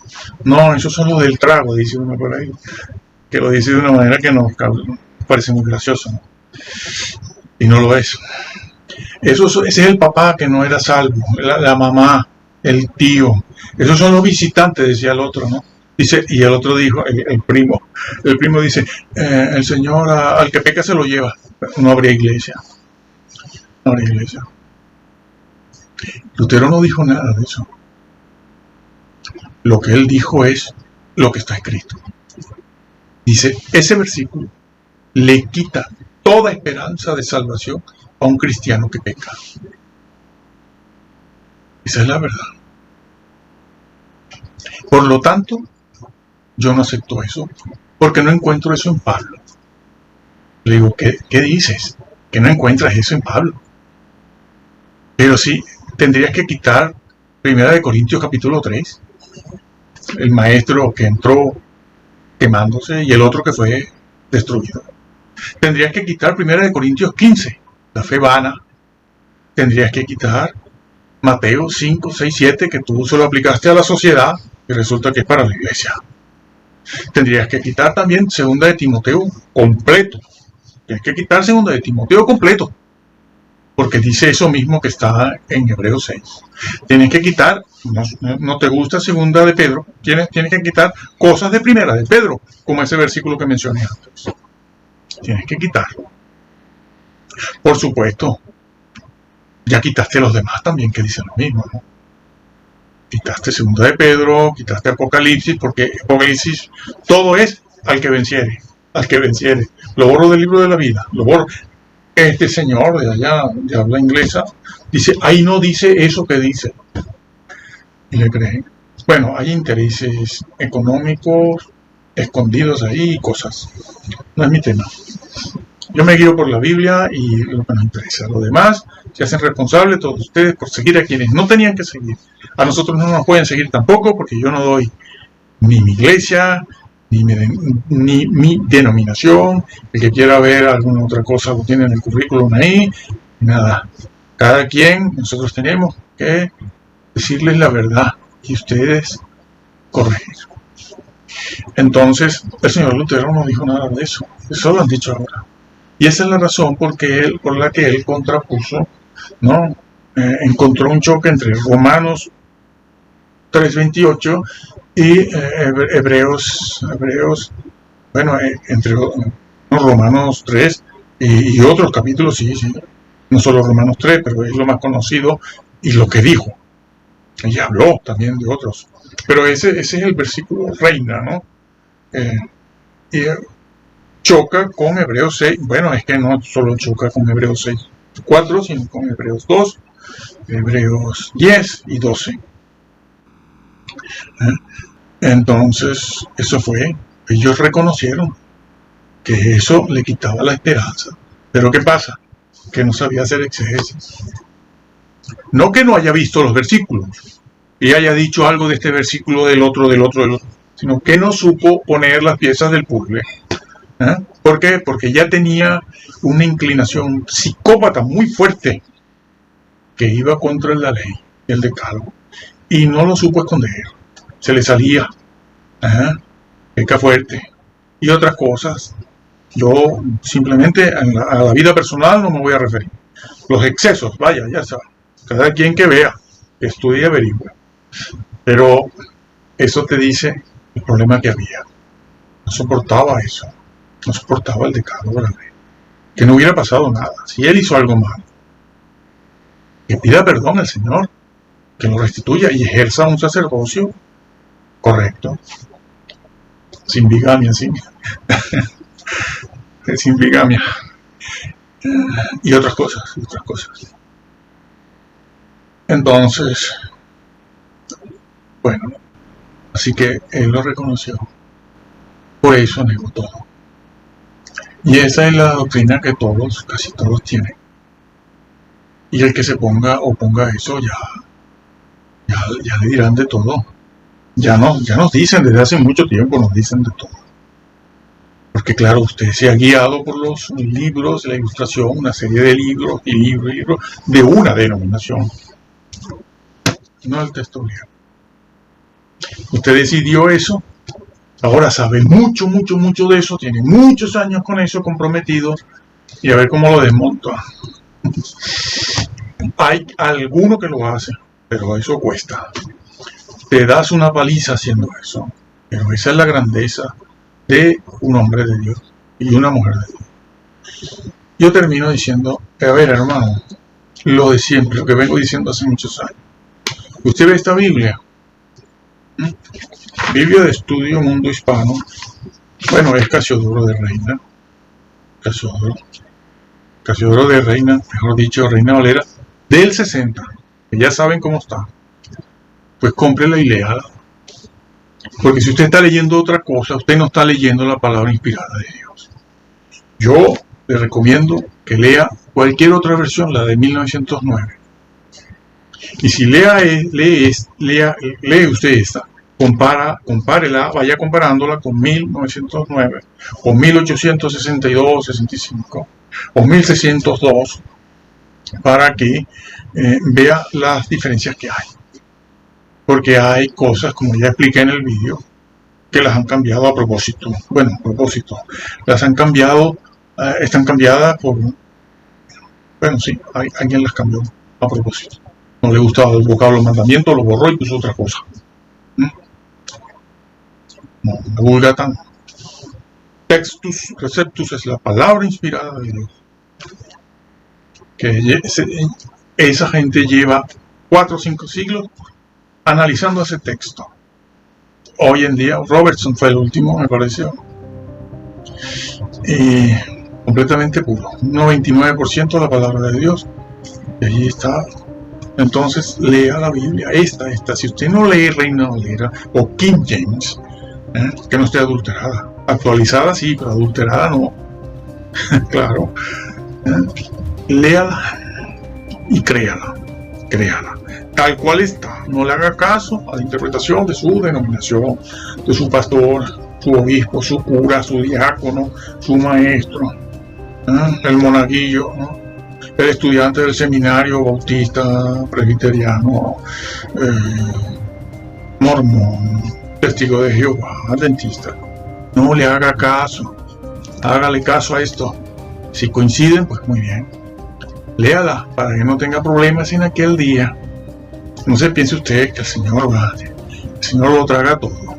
No, esos son los del trago, dice uno por ahí. Que lo dice de una manera que nos parece muy gracioso, ¿no? Y no lo es. Ese es el papá que no era salvo, la mamá, el tío. Esos son los visitantes, decía el otro, ¿no? Dice, y el otro dijo, el primo dice, el Señor al que peca se lo lleva. No habría iglesia. No habría iglesia. Lutero no dijo nada de eso. Lo que él dijo es lo que está escrito. Dice, ese versículo le quita toda esperanza de salvación a un cristiano que peca. Esa es la verdad. Por lo tanto, yo no acepto eso, porque no encuentro eso en Pablo. Le digo, ¿qué dices? Que no encuentras eso en Pablo. Pero sí, tendrías que quitar 1 Corintios capítulo 3, el maestro que entró quemándose y el otro que fue destruido. Tendrías que quitar 1 Corintios 15, la fe vana. Tendrías que quitar Mateo 5, 6, 7, que tú solo aplicaste a la sociedad y resulta que es para la iglesia. Tendrías que quitar también 2 de Timoteo completo. Tienes que quitar 2 de Timoteo completo, porque dice eso mismo que está en Hebreos 6. Tienes que quitar, no te gusta 2 de Pedro, tienes que quitar cosas de 1 de Pedro, como ese versículo que mencioné antes. Tienes que quitarlo. Por supuesto, ya quitaste los demás también que dicen lo mismo, ¿no? Quitaste 2 de Pedro, quitaste Apocalipsis, porque Apocalipsis todo es al que venciere, al que venciere. Lo borro del libro de la vida, lo borro. Este señor de allá, de habla inglesa, dice, ahí no dice eso que dice. Y le creen. Bueno, hay intereses económicos escondidos ahí y cosas. No es mi tema. Yo me guío por la Biblia y lo que nos interesa. Lo demás se hacen responsables todos ustedes por seguir a quienes no tenían que seguir. A nosotros no nos pueden seguir tampoco, porque yo no doy ni mi iglesia, ni mi denominación. El que quiera ver alguna otra cosa lo tiene en el currículum ahí. Nada. Cada quien, nosotros tenemos que decirles la verdad y ustedes corregir. Entonces, el señor Lutero no dijo nada de eso. Eso lo han dicho ahora. Y esa es la razón por la que él contrapuso, ¿no? Encontró un choque entre Romanos 3:28 y Hebreos, bueno, entre Romanos 3 y otros capítulos, sí, no solo Romanos 3, pero es lo más conocido y lo que dijo. Ella habló también de otros, pero ese es el versículo reina, ¿no? Y choca con Hebreos 6, bueno, es que no solo choca con Hebreos 6, 4, sino con Hebreos 2, Hebreos 10 y 12. Entonces, eso fue, ellos reconocieron que eso le quitaba la esperanza. Pero ¿qué pasa? Que no sabía hacer exégesis. No que no haya visto los versículos y haya dicho algo de este versículo, del otro, sino que no supo poner las piezas del puzzle. ¿Por qué? Porque ya tenía una inclinación psicópata muy fuerte que iba contra la ley, el decálogo, y no lo supo esconder. Se le salía, peca fuerte y otras cosas. Yo simplemente a la vida personal no me voy a referir. Los excesos, vaya, ya saben. Cada quien que vea, estudie y averigüe. Pero eso te dice el problema que había. No soportaba eso. No soportaba el decálogo de la ley. Que no hubiera pasado nada. Si él hizo algo malo, que pida perdón al Señor, que lo restituya y ejerza un sacerdocio correcto, sin bigamia, sin sin bigamia y otras cosas. Entonces, bueno, así que él lo reconoció, por eso negó todo. Y esa es la doctrina que casi todos tienen. Y el que se oponga a eso, ya le dirán de todo. Ya nos dicen desde hace mucho tiempo, nos dicen de todo. Porque claro, usted se ha guiado por los libros, la ilustración, una serie de libros y libros de una denominación, no el texto griego. Usted decidió eso, ahora sabe mucho de eso, tiene muchos años con eso comprometido, y a ver cómo lo desmonta. Hay alguno que lo hace, pero eso cuesta. Te das una paliza haciendo eso, pero esa es la grandeza de un hombre de Dios y una mujer de Dios. Yo termino diciendo, a ver, hermano, lo de siempre, lo que vengo diciendo hace muchos años. Usted ve esta Biblia, Biblia de Estudio Mundo Hispano, bueno, es Casiodoro de Reina, Casiodoro de Reina, mejor dicho, Reina Valera, del 60, que ya saben cómo está. Pues cómprela y léala. Porque si usted está leyendo otra cosa, usted no está leyendo la palabra inspirada de Dios. Yo le recomiendo que lea cualquier otra versión, la de 1909. Y si lee usted esta, compárela, vaya comparándola con 1909, o 1862, 65, o 1602, para que vea las diferencias que hay. Porque hay cosas, como ya expliqué en el vídeo, que las han cambiado a propósito. Bueno, a propósito. Las han cambiado, están cambiadas por... Bueno, sí, alguien las cambió a propósito. No le gustaba el vocablo mandamiento, lo borró y puso otra cosa. No, la Vulgata no. Textus Receptus es la palabra inspirada de Dios. Que esa gente lleva 4 o 5 siglos analizando ese texto. Hoy en día, Robertson fue el último, me pareció, completamente puro, un 99% de la palabra de Dios, y allí está. Entonces lea la Biblia, esta, si usted no lee Reina Valera o King James, que no esté adulterada, actualizada sí, pero adulterada no, claro, léala y créala, tal cual está. No le haga caso a la interpretación de su denominación, de su pastor, su obispo, su cura, su diácono, su maestro, el monaguillo, el estudiante del seminario bautista, presbiteriano, mormón, testigo de Jehová, adventista. No le haga caso, hágale caso a esto. Si coinciden, pues muy bien. Léala para que no tenga problemas en aquel día. No se piense usted que el Señor lo traga todo.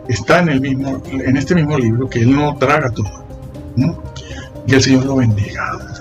Está en este mismo libro que Él no traga todo. Y que el Señor lo bendiga.